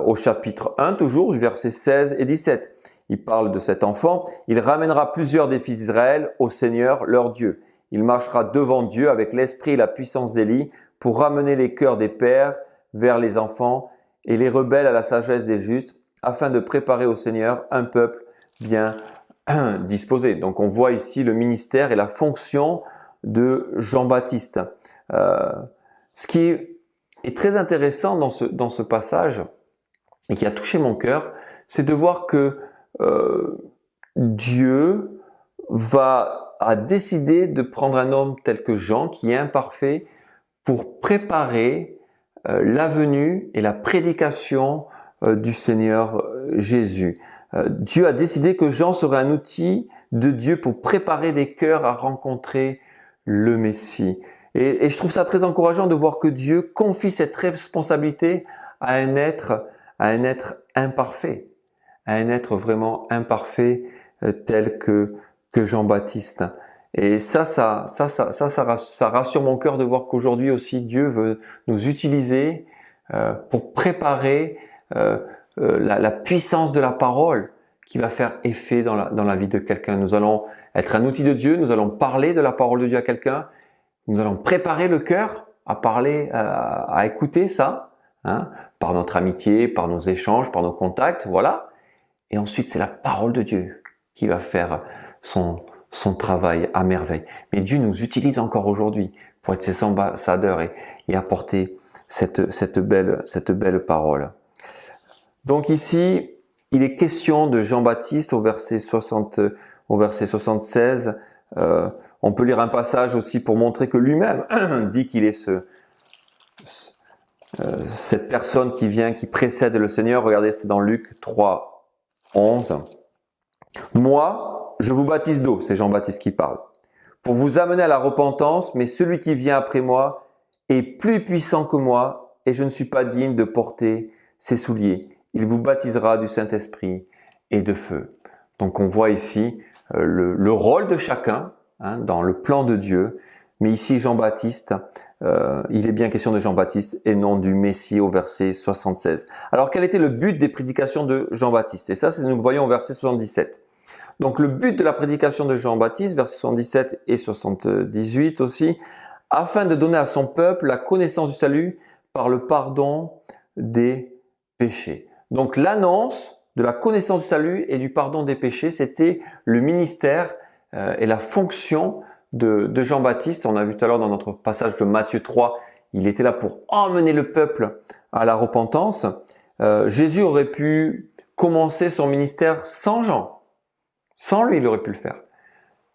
A: au chapitre 1, toujours du verset 16 et 17. Il parle de cet enfant. Il ramènera plusieurs des fils d'Israël au Seigneur leur Dieu. Il marchera devant Dieu avec l'esprit et la puissance d'Élie pour ramener les cœurs des pères vers les enfants et les rebelles à la sagesse des justes, afin de préparer au Seigneur un peuple bien disposé. Donc on voit ici le ministère et la fonction de Jean-Baptiste. Ce qui est très intéressant dans ce passage et qui a touché mon cœur, c'est de voir que Dieu a décidé de prendre un homme tel que Jean, qui est imparfait, pour préparer la venue et la prédication du Seigneur Jésus. Dieu a décidé que Jean serait un outil de Dieu pour préparer des cœurs à rencontrer le Messie. Et je trouve ça très encourageant de voir que Dieu confie cette responsabilité à un être imparfait, à un être vraiment imparfait tel que Jean-Baptiste. Et ça rassure mon cœur de voir qu'aujourd'hui aussi Dieu veut nous utiliser pour préparer la puissance de la parole qui va faire effet dans la vie de quelqu'un. Nous allons être un outil de Dieu, nous allons parler de la parole de Dieu à quelqu'un, nous allons préparer le cœur à parler, à écouter ça, par notre amitié, par nos échanges, par nos contacts, voilà. Et ensuite, c'est la parole de Dieu qui va faire son travail à merveille. Mais Dieu nous utilise encore aujourd'hui pour être ses ambassadeurs et apporter cette belle parole. Donc ici, il est question de Jean-Baptiste au verset 76. On peut lire un passage aussi pour montrer que lui-même dit qu'il est cette personne qui précède le Seigneur. Regardez, c'est dans Luc 3, 11. Moi, je vous baptise d'eau, c'est Jean-Baptiste qui parle, pour vous amener à la repentance, mais celui qui vient après moi est plus puissant que moi et je ne suis pas digne de porter ses souliers. Il vous baptisera du Saint-Esprit et de feu. Donc on voit ici le rôle de chacun dans le plan de Dieu. Mais ici Jean-Baptiste, il est bien question de Jean-Baptiste et non du Messie au verset 76. Alors quel était le but des prédications de Jean-Baptiste? Et ça, nous le voyons au verset 77. Donc le but de la prédication de Jean-Baptiste, versets 77 et 78 aussi, afin de donner à son peuple la connaissance du salut par le pardon des péchés. Donc l'annonce de la connaissance du salut et du pardon des péchés, c'était le ministère et la fonction de Jean-Baptiste. On a vu tout à l'heure dans notre passage de Matthieu 3, il était là pour emmener le peuple à la repentance. Jésus aurait pu commencer son ministère sans Jean. Sans lui, il aurait pu le faire.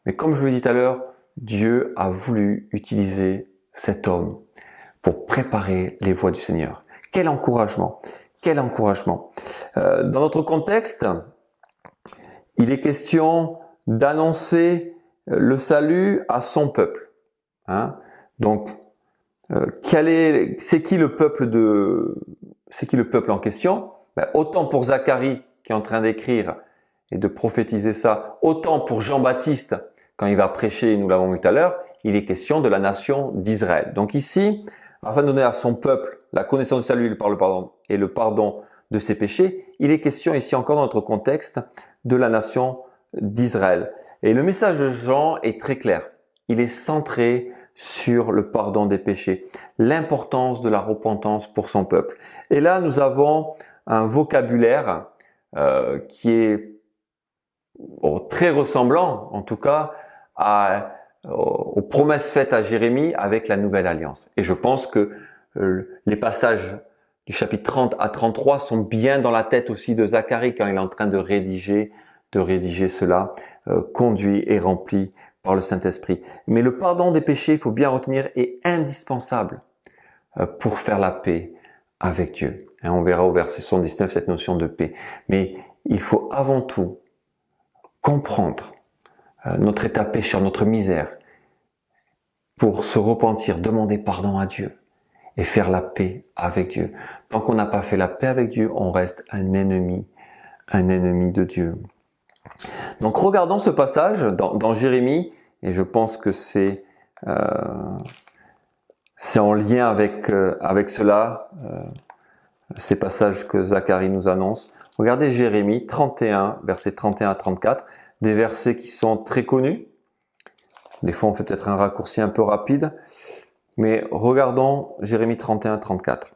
A: Mais comme je vous l'ai dit tout à l'heure, Dieu a voulu utiliser cet homme pour préparer les voies du Seigneur. Quel encouragement! Quel encouragement! Dans notre contexte, il est question d'annoncer le salut à son peuple. Hein? Donc, c'est qui le peuple en question? Autant pour Zacharie qui est en train d'écrire et de prophétiser ça, autant pour Jean-Baptiste quand il va prêcher, nous l'avons vu tout à l'heure, il est question de la nation d'Israël. Donc ici, afin de donner à son peuple la connaissance du salut par le pardon et le pardon de ses péchés, il est question ici encore dans notre contexte de la nation d'Israël. Et le message de Jean est très clair. Il est centré sur le pardon des péchés, l'importance de la repentance pour son peuple. Et là, nous avons un vocabulaire qui est très ressemblant, en tout cas, aux promesses faites à Jérémie avec la Nouvelle Alliance. Et je pense que les passages du chapitre 30 à 33 sont bien dans la tête aussi de Zacharie quand il est en train de rédiger cela, conduit et rempli par le Saint-Esprit. Mais le pardon des péchés, il faut bien retenir, est indispensable pour faire la paix avec Dieu. Et on verra au verset 79 cette notion de paix. Mais il faut avant tout comprendre notre état pécheur, notre misère, pour se repentir, demander pardon à Dieu et faire la paix avec Dieu. Tant qu'on n'a pas fait la paix avec Dieu, on reste un ennemi de Dieu. Donc regardons ce passage dans Jérémie, et je pense que c'est en lien avec cela, ces passages que Zacharie nous annonce. Regardez Jérémie 31, versets 31 à 34, des versets qui sont très connus. Des fois, on fait peut-être un raccourci un peu rapide, mais regardons Jérémie 31, 34.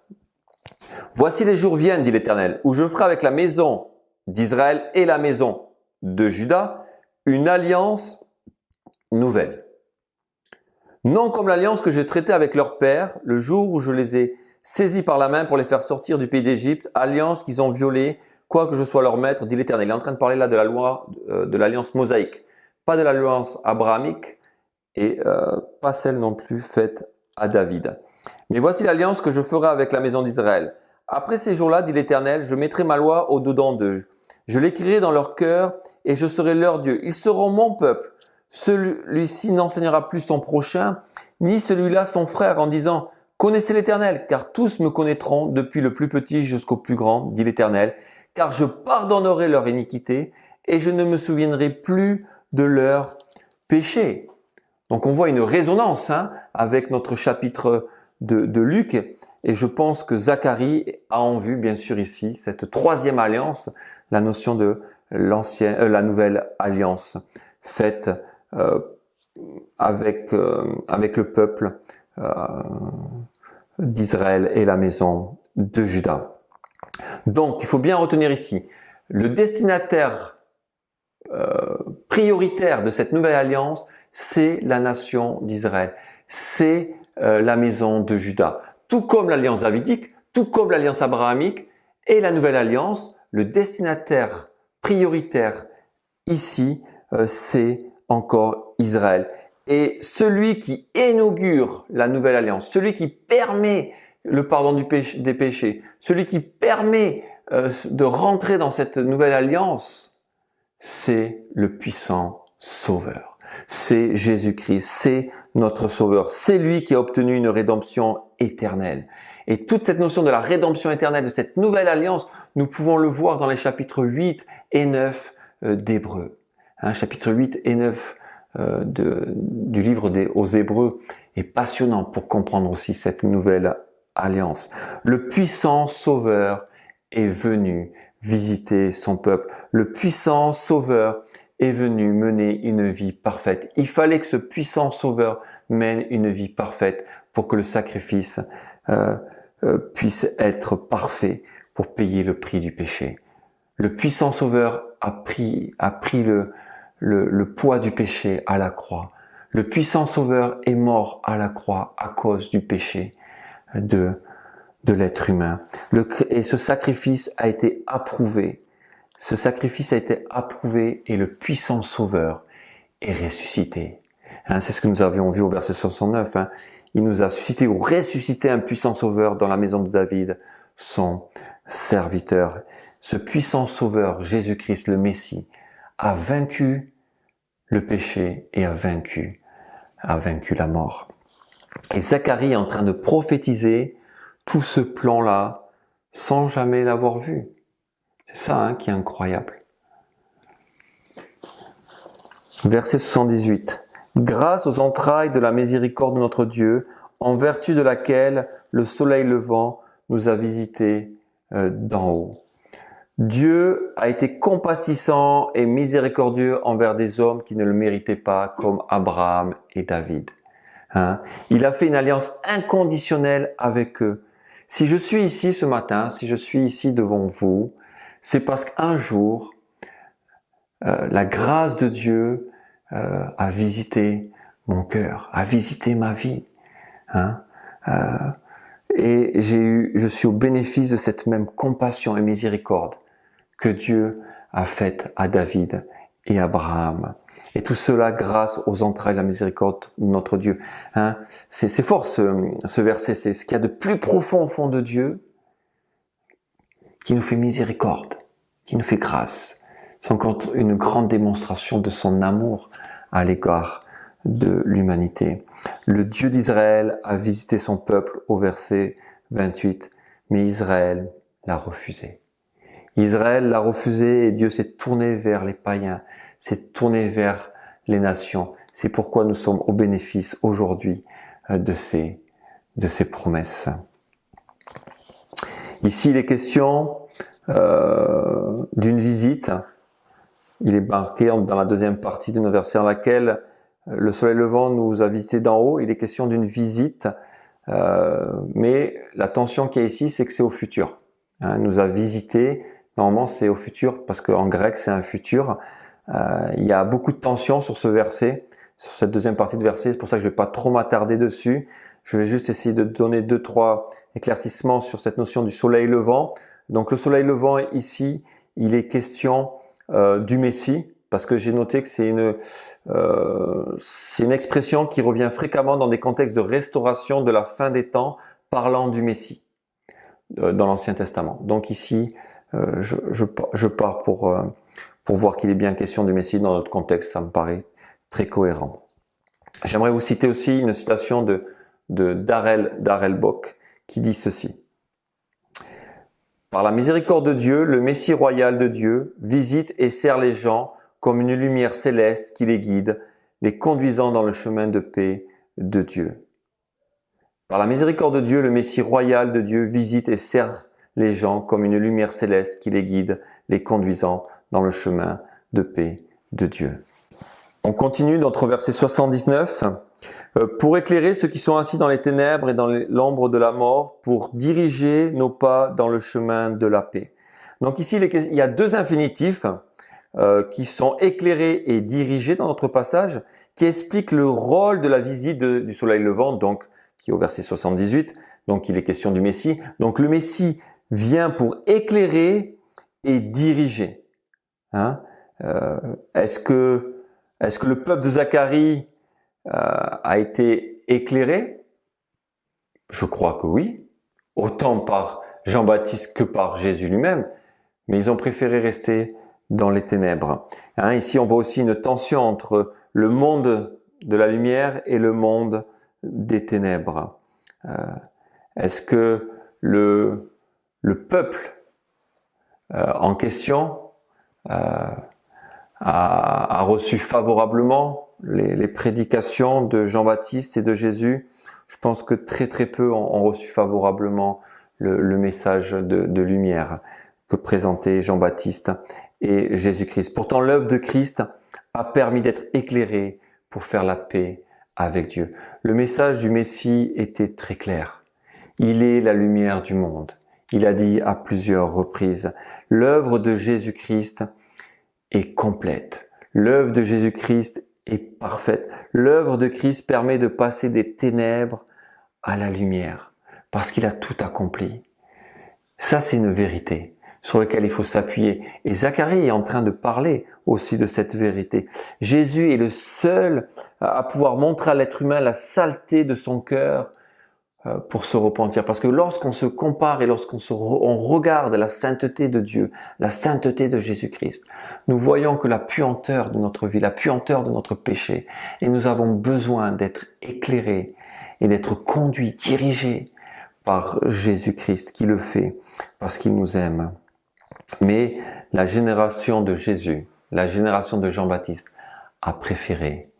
A: « Voici les jours viennent, dit l'Éternel, où je ferai avec la maison d'Israël et la maison de Juda une alliance nouvelle. Non comme l'alliance que j'ai traitée avec leur père le jour où je les ai saisis par la main pour les faire sortir du pays d'Égypte, alliance qu'ils ont violée, quoique je sois leur maître, dit l'Éternel. » Il est en train de parler là de la loi de l'alliance mosaïque, pas de l'alliance abrahamique et pas celle non plus faite à David. « Mais voici l'alliance que je ferai avec la maison d'Israël. Après ces jours-là, dit l'Éternel, je mettrai ma loi au-dedans d'eux. Je l'écrirai dans leur cœur et je serai leur Dieu. Ils seront mon peuple. Celui-ci n'enseignera plus son prochain, ni celui-là son frère, en disant « Connaissez l'Éternel, car tous me connaîtront, depuis le plus petit jusqu'au plus grand, dit l'Éternel, car je pardonnerai leur iniquité et je ne me souviendrai plus de leurs péchés. » Donc on voit une résonance avec notre chapitre de Luc, et je pense que Zacharie a en vue, bien sûr ici, cette troisième alliance, la notion de la nouvelle alliance faite avec le peuple d'Israël et la maison de Juda. Donc, il faut bien retenir ici, le destinataire prioritaire de cette nouvelle alliance, c'est la nation d'Israël, c'est la maison de Juda. Tout comme l'alliance davidique, tout comme l'alliance abrahamique et la nouvelle alliance, le destinataire prioritaire ici, c'est encore Israël. Et celui qui inaugure la nouvelle alliance, celui qui permet le pardon des péchés, celui qui permet de rentrer dans cette nouvelle alliance, c'est le puissant Sauveur. C'est Jésus-Christ, c'est notre Sauveur. C'est lui qui a obtenu une rédemption éternelle. Et toute cette notion de la rédemption éternelle, de cette nouvelle alliance, nous pouvons le voir dans les chapitres 8 et 9 d'Hébreux. Chapitre 8 et 9 du livre aux Hébreux est passionnant pour comprendre aussi cette nouvelle alliance. Le puissant Sauveur est venu visiter son peuple. Le puissant Sauveur est venu mener une vie parfaite. Il fallait que ce puissant Sauveur mène une vie parfaite pour que le sacrifice puisse être parfait pour payer le prix du péché. Le puissant Sauveur a pris le poids du péché à la croix. Le puissant Sauveur est mort à la croix à cause du péché de l'être humain. Et ce sacrifice a été approuvé. Ce sacrifice a été approuvé et le puissant Sauveur est ressuscité. C'est ce que nous avions vu au verset 69. Il nous a suscité ou ressuscité un puissant Sauveur dans la maison de David, son serviteur. Ce puissant Sauveur, Jésus-Christ, le Messie, a vaincu le péché et a vaincu la mort. Et Zacharie est en train de prophétiser tout ce plan-là sans jamais l'avoir vu. C'est ça qui est incroyable. Verset 78. Grâce aux entrailles de la miséricorde de notre Dieu, en vertu de laquelle le soleil levant nous a visités d'en haut. Dieu a été compassissant et miséricordieux envers des hommes qui ne le méritaient pas, comme Abraham et David. Il a fait une alliance inconditionnelle avec eux. Si je suis ici ce matin, si je suis ici devant vous, c'est parce qu'un jour, la grâce de Dieu a visité mon cœur, a visité ma vie. Et je suis au bénéfice de cette même compassion et miséricorde que Dieu a faite à David et Abraham. Et tout cela grâce aux entrailles de la miséricorde de notre Dieu. C'est fort ce verset, c'est ce qu'il y a de plus profond au fond de Dieu qui nous fait miséricorde, qui nous fait grâce. C'est encore une grande démonstration de son amour à l'égard de l'humanité. Le Dieu d'Israël a visité son peuple au verset 28, mais Israël l'a refusé. Israël l'a refusé et Dieu s'est tourné vers les païens, s'est tourné vers les nations. C'est pourquoi nous sommes au bénéfice aujourd'hui de ces promesses. Ici, il est question d'une visite. Il est marqué dans la deuxième partie de nos versets dans laquelle le soleil levant nous a visités d'en haut. Il est question d'une visite, mais la tension qu'il y a ici, c'est que c'est au futur. Nous a visités, normalement c'est au futur, parce qu'en grec c'est un futur. Il y a beaucoup de tension sur ce verset, sur cette deuxième partie de verset, c'est pour ça que je ne vais pas trop m'attarder dessus. Je vais juste essayer de donner 2-3 éclaircissements sur cette notion du soleil levant. Donc le soleil levant ici, il est question du Messie, parce que j'ai noté que c'est une expression qui revient fréquemment dans des contextes de restauration de la fin des temps, parlant du Messie dans l'Ancien Testament. Donc ici, je pars pour voir qu'il est bien question du Messie dans notre contexte, ça me paraît très cohérent. J'aimerais vous citer aussi une citation de Darrell Bock qui dit ceci. Par la miséricorde de Dieu, le Messie royal de Dieu visite et sert les gens comme une lumière céleste qui les guide, les conduisant dans le chemin de paix de Dieu. Par la miséricorde de Dieu, le Messie royal de Dieu visite et sert les gens comme une lumière céleste qui les guide, les conduisant dans le chemin de paix de Dieu. On continue notre verset 79. Pour éclairer ceux qui sont assis dans les ténèbres et dans l'ombre de la mort, pour diriger nos pas dans le chemin de la paix. Donc ici, il y a deux infinitifs qui sont éclairés et dirigés dans notre passage, qui expliquent le rôle de la visite du soleil levant, donc qui est au verset 78. Donc il est question du Messie. Donc le Messie vient pour éclairer et diriger. Est-ce que le peuple de Zacharie a été éclairé? Je crois que oui, autant par Jean-Baptiste que par Jésus lui-même, mais ils ont préféré rester dans les ténèbres. Ici, on voit aussi une tension entre le monde de la lumière et le monde des ténèbres. Est-ce que le peuple en question a reçu favorablement les prédications de Jean-Baptiste et de Jésus? Je pense que très peu ont reçu favorablement le message de lumière. que présentaient Jean-Baptiste et Jésus-Christ. Pourtant, l'œuvre de Christ a permis d'être éclairé pour faire la paix avec Dieu. Le message du Messie était très clair. Il est la lumière du monde. Il a dit à plusieurs reprises, l'œuvre de Jésus-Christ est complète. L'œuvre de Jésus-Christ est parfaite. L'œuvre de Christ permet de passer des ténèbres à la lumière, parce qu'il a tout accompli. Ça, c'est une vérité sur laquelle il faut s'appuyer. Et Zacharie est en train de parler aussi de cette vérité. Jésus est le seul à pouvoir montrer à l'être humain la saleté de son cœur pour se repentir. Parce que lorsqu'on se compare et on regarde la sainteté de Dieu, la sainteté de Jésus-Christ, nous voyons que la puanteur de notre vie, la puanteur de notre péché, et nous avons besoin d'être éclairés et d'être conduits, dirigés par Jésus-Christ qui le fait parce qu'il nous aime. Mais la génération de Jésus, la génération de Jean-Baptiste a préféré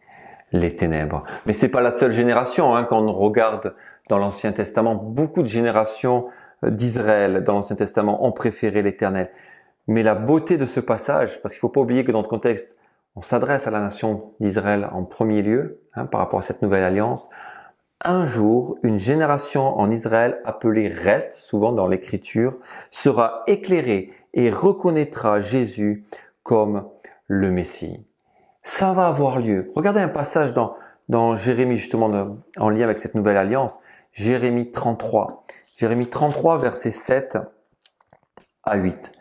A: les ténèbres. Mais c'est pas la seule génération, quand on regarde dans l'Ancien Testament, beaucoup de générations d'Israël dans l'Ancien Testament ont préféré l'Éternel. Mais la beauté de ce passage, parce qu'il faut pas oublier que dans le contexte, on s'adresse à la nation d'Israël en premier lieu, par rapport à cette nouvelle alliance. Un jour, une génération en Israël appelée reste, souvent dans l'Écriture, sera éclairée et reconnaîtra Jésus comme le Messie. Ça va avoir lieu. Regardez un passage dans Jérémie, justement, en lien avec cette nouvelle alliance. Jérémie 33. Jérémie 33, versets 7 à 8.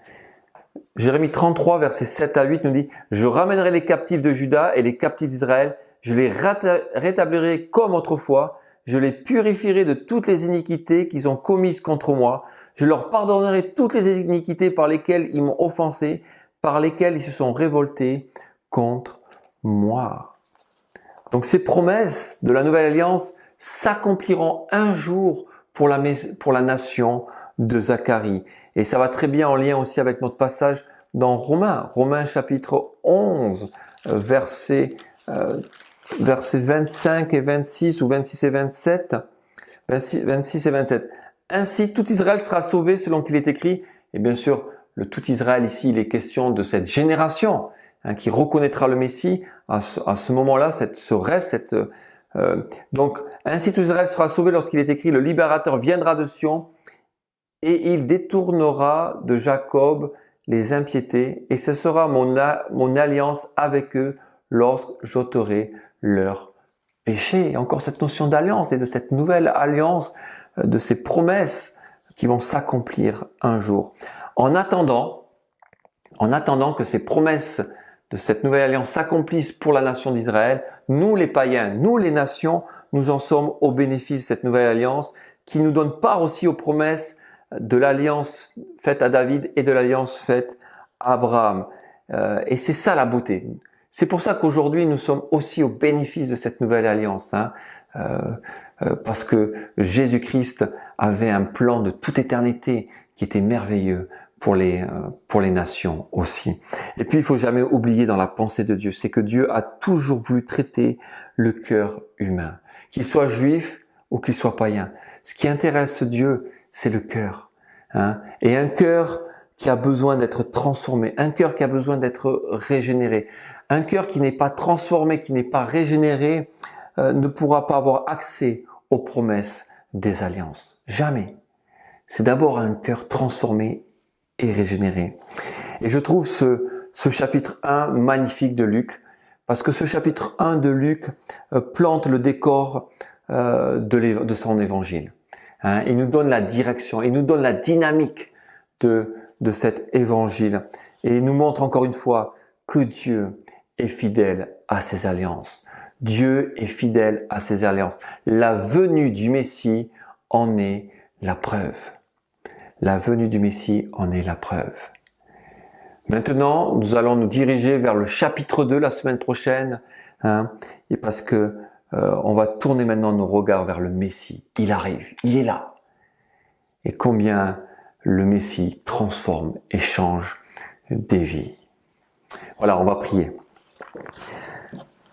A: Jérémie 33, versets 7 à 8 nous dit « Je ramènerai les captifs de Juda et les captifs d'Israël. Je les rétablirai comme autrefois. Je les purifierai de toutes les iniquités qu'ils ont commises contre moi. Je leur pardonnerai toutes les iniquités par lesquelles ils m'ont offensé, par lesquelles ils se sont révoltés contre moi. » Donc ces promesses de la nouvelle alliance s'accompliront un jour pour la nation de Zacharie. Et ça va très bien en lien aussi avec notre passage dans Romains chapitre 11, versets 25 et 26 ou 26 et 27. 26 et 27. Ainsi, tout Israël sera sauvé selon qu'il est écrit. Et bien sûr, le tout Israël ici, il est question de cette génération qui reconnaîtra le Messie. À ce moment-là, donc, ainsi tout Israël sera sauvé lorsqu'il est écrit, le libérateur viendra de Sion et il détournera de Jacob les impiétés et ce sera mon alliance avec eux lorsque j'ôterai leurs péchés. Et encore cette notion d'alliance et de cette nouvelle alliance, de ces promesses qui vont s'accomplir un jour. En attendant que ces promesses de cette nouvelle alliance s'accomplissent pour la nation d'Israël, nous les païens, nous les nations, nous en sommes au bénéfice de cette nouvelle alliance qui nous donne part aussi aux promesses de l'alliance faite à David et de l'alliance faite à Abraham. Et c'est ça la beauté. C'est pour ça qu'aujourd'hui nous sommes aussi au bénéfice de cette nouvelle alliance, parce que Jésus-Christ avait un plan de toute éternité qui était merveilleux pour les nations aussi. Et puis il faut jamais oublier dans la pensée de Dieu, c'est que Dieu a toujours voulu traiter le cœur humain, qu'il soit juif ou qu'il soit païen. Ce qui intéresse Dieu, c'est le cœur, et un cœur qui a besoin d'être transformé, un cœur qui a besoin d'être régénéré, un cœur qui n'est pas transformé, qui n'est pas régénéré, ne pourra pas avoir accès aux promesses des alliances. Jamais. C'est d'abord un cœur transformé et régénéré. Et je trouve ce chapitre 1 magnifique de Luc, parce que ce chapitre 1 de Luc plante le décor de son évangile. Il nous donne la direction, il nous donne la dynamique de cet évangile. Et il nous montre encore une fois que Dieu est fidèle à ses alliances. Dieu est fidèle à ses alliances. La venue du Messie en est la preuve. La venue du Messie en est la preuve. Maintenant, nous allons nous diriger vers le chapitre 2 la semaine prochaine, et parce que on va tourner maintenant nos regards vers le Messie. Il arrive, il est là. Et combien le Messie transforme et change des vies. Voilà, on va prier.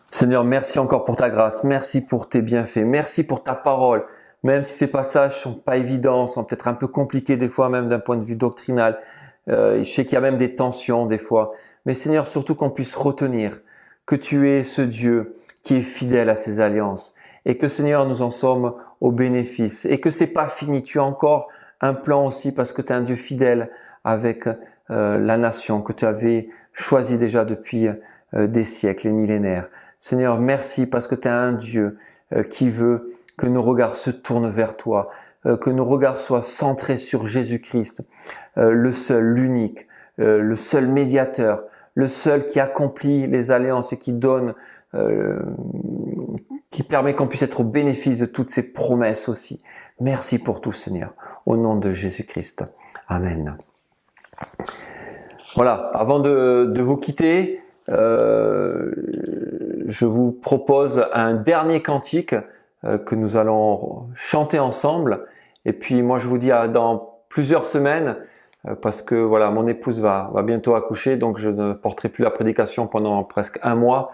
A: Seigneur, merci encore pour ta grâce, merci pour tes bienfaits, merci pour ta parole. Même si ces passages sont pas évidents, sont peut-être un peu compliqués des fois même d'un point de vue doctrinal, Je sais qu'il y a même des tensions des fois. Mais Seigneur, surtout qu'on puisse retenir que tu es ce Dieu qui est fidèle à ses alliances et que Seigneur, nous en sommes au bénéfice et que c'est pas fini. Tu as encore un plan aussi parce que tu es un Dieu fidèle avec la nation que tu avais choisie déjà depuis des siècles et millénaires. Seigneur, merci parce que tu es un Dieu qui veut que nos regards se tournent vers toi, que nos regards soient centrés sur Jésus-Christ, le seul, l'unique, le seul médiateur, le seul qui accomplit les alliances et qui donne, qui permet qu'on puisse être au bénéfice de toutes ces promesses aussi. Merci pour tout, Seigneur, au nom de Jésus-Christ. Amen. Voilà, avant de vous quitter, je vous propose un dernier cantique que nous allons chanter ensemble. Et puis moi, je vous dis à dans plusieurs semaines, parce que voilà, mon épouse va bientôt accoucher, donc je ne porterai plus la prédication pendant presque un mois.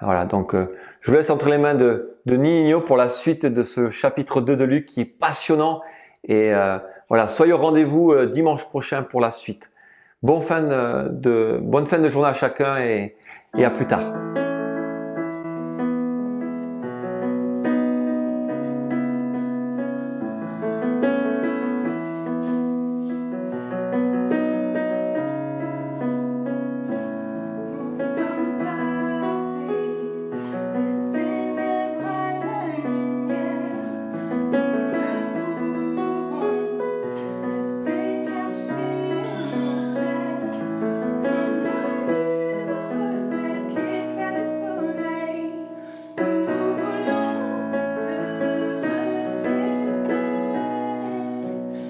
A: Voilà, donc je vous laisse entre les mains de Nino pour la suite de ce chapitre 2 de Luc qui est passionnant. Et voilà, soyez au rendez-vous dimanche prochain pour la suite. Bonne fin de journée à chacun et à plus tard.
B: Nous sommes passés des ténèbres à la lumière. Nous ne pouvons rester cachés en terre. Comme la lune reflète l'éclat du soleil, nous voulons te refléter.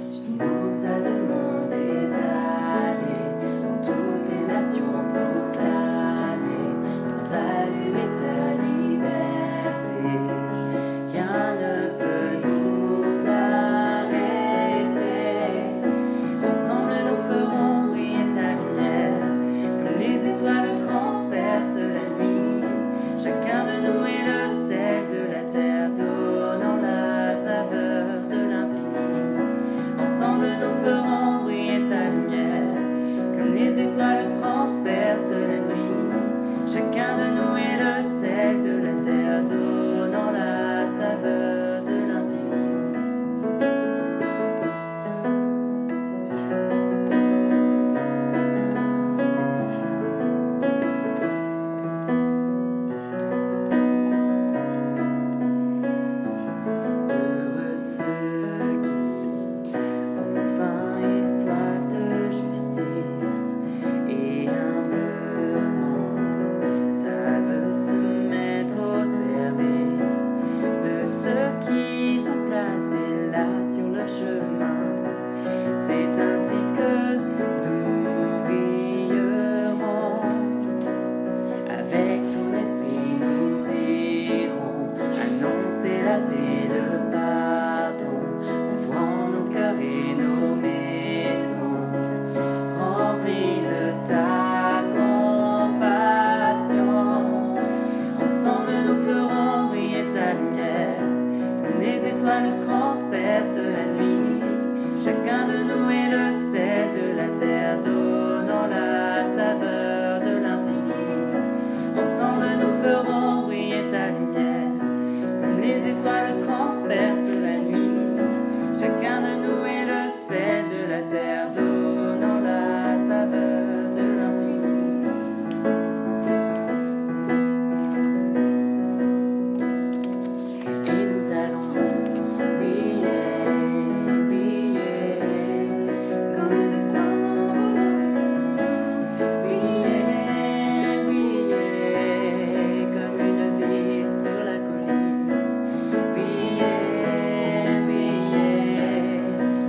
B: Tu nous as demandé d'aller dans toutes les nations proclamer ton salut et ta liberté. Rien ne peut nous arrêter. Ensemble nous ferons briller ta lumière, comme les étoiles transpercent la nuit. Chacun de nous est le sel de la terre, donnant la saveur de l'infini. Ensemble nous ferons briller ta lumière, comme les étoiles transpercent la nuit. Chacun de nous est le sel de la terre, donnant la saveur de l'infini. Heureux ceux qui ont faim et soif de justice et humblement savent se mettre au service de ceux qui sont placés là sur le chemin. C'est ainsi que nous brillerons. Avec ton esprit nous irons annoncer la paix, le pardon, ouvrant nos cœurs et nos maisons, remplis de ta compassion. Ensemble nous ferons briller ta lumière, comme les étoiles transpercent la nuit. Chacun de nous est le sel de la terre, donnant la saveur de l'infini. Ensemble nous ferons briller ta lumière, comme les étoiles transpercent la nuit. Chacun de nous est le sel de la terre, donnant la saveur de l'infini. Et nous allons briller, briller, comme des flambeaux dans le monde. Briller, briller, comme une ville sur la colline. Briller, briller,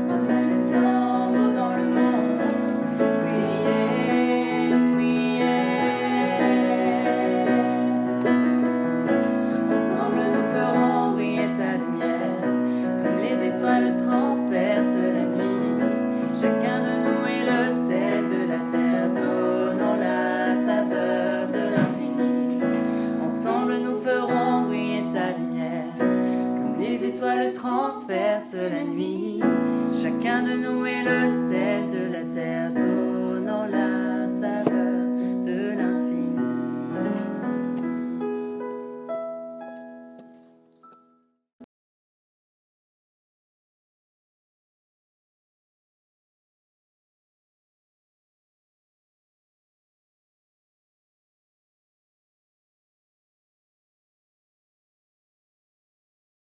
B: comme des flambeaux dans le monde. Briller, briller. Ensemble nous ferons briller ta lumière, comme les étoiles transpercent la nuit. Chacun de nous est le sel de la terre, donnant la saveur de l'infini. Ensemble nous ferons briller ta lumière, comme les étoiles transpercent la nuit. Chacun de nous est le sel de la terre,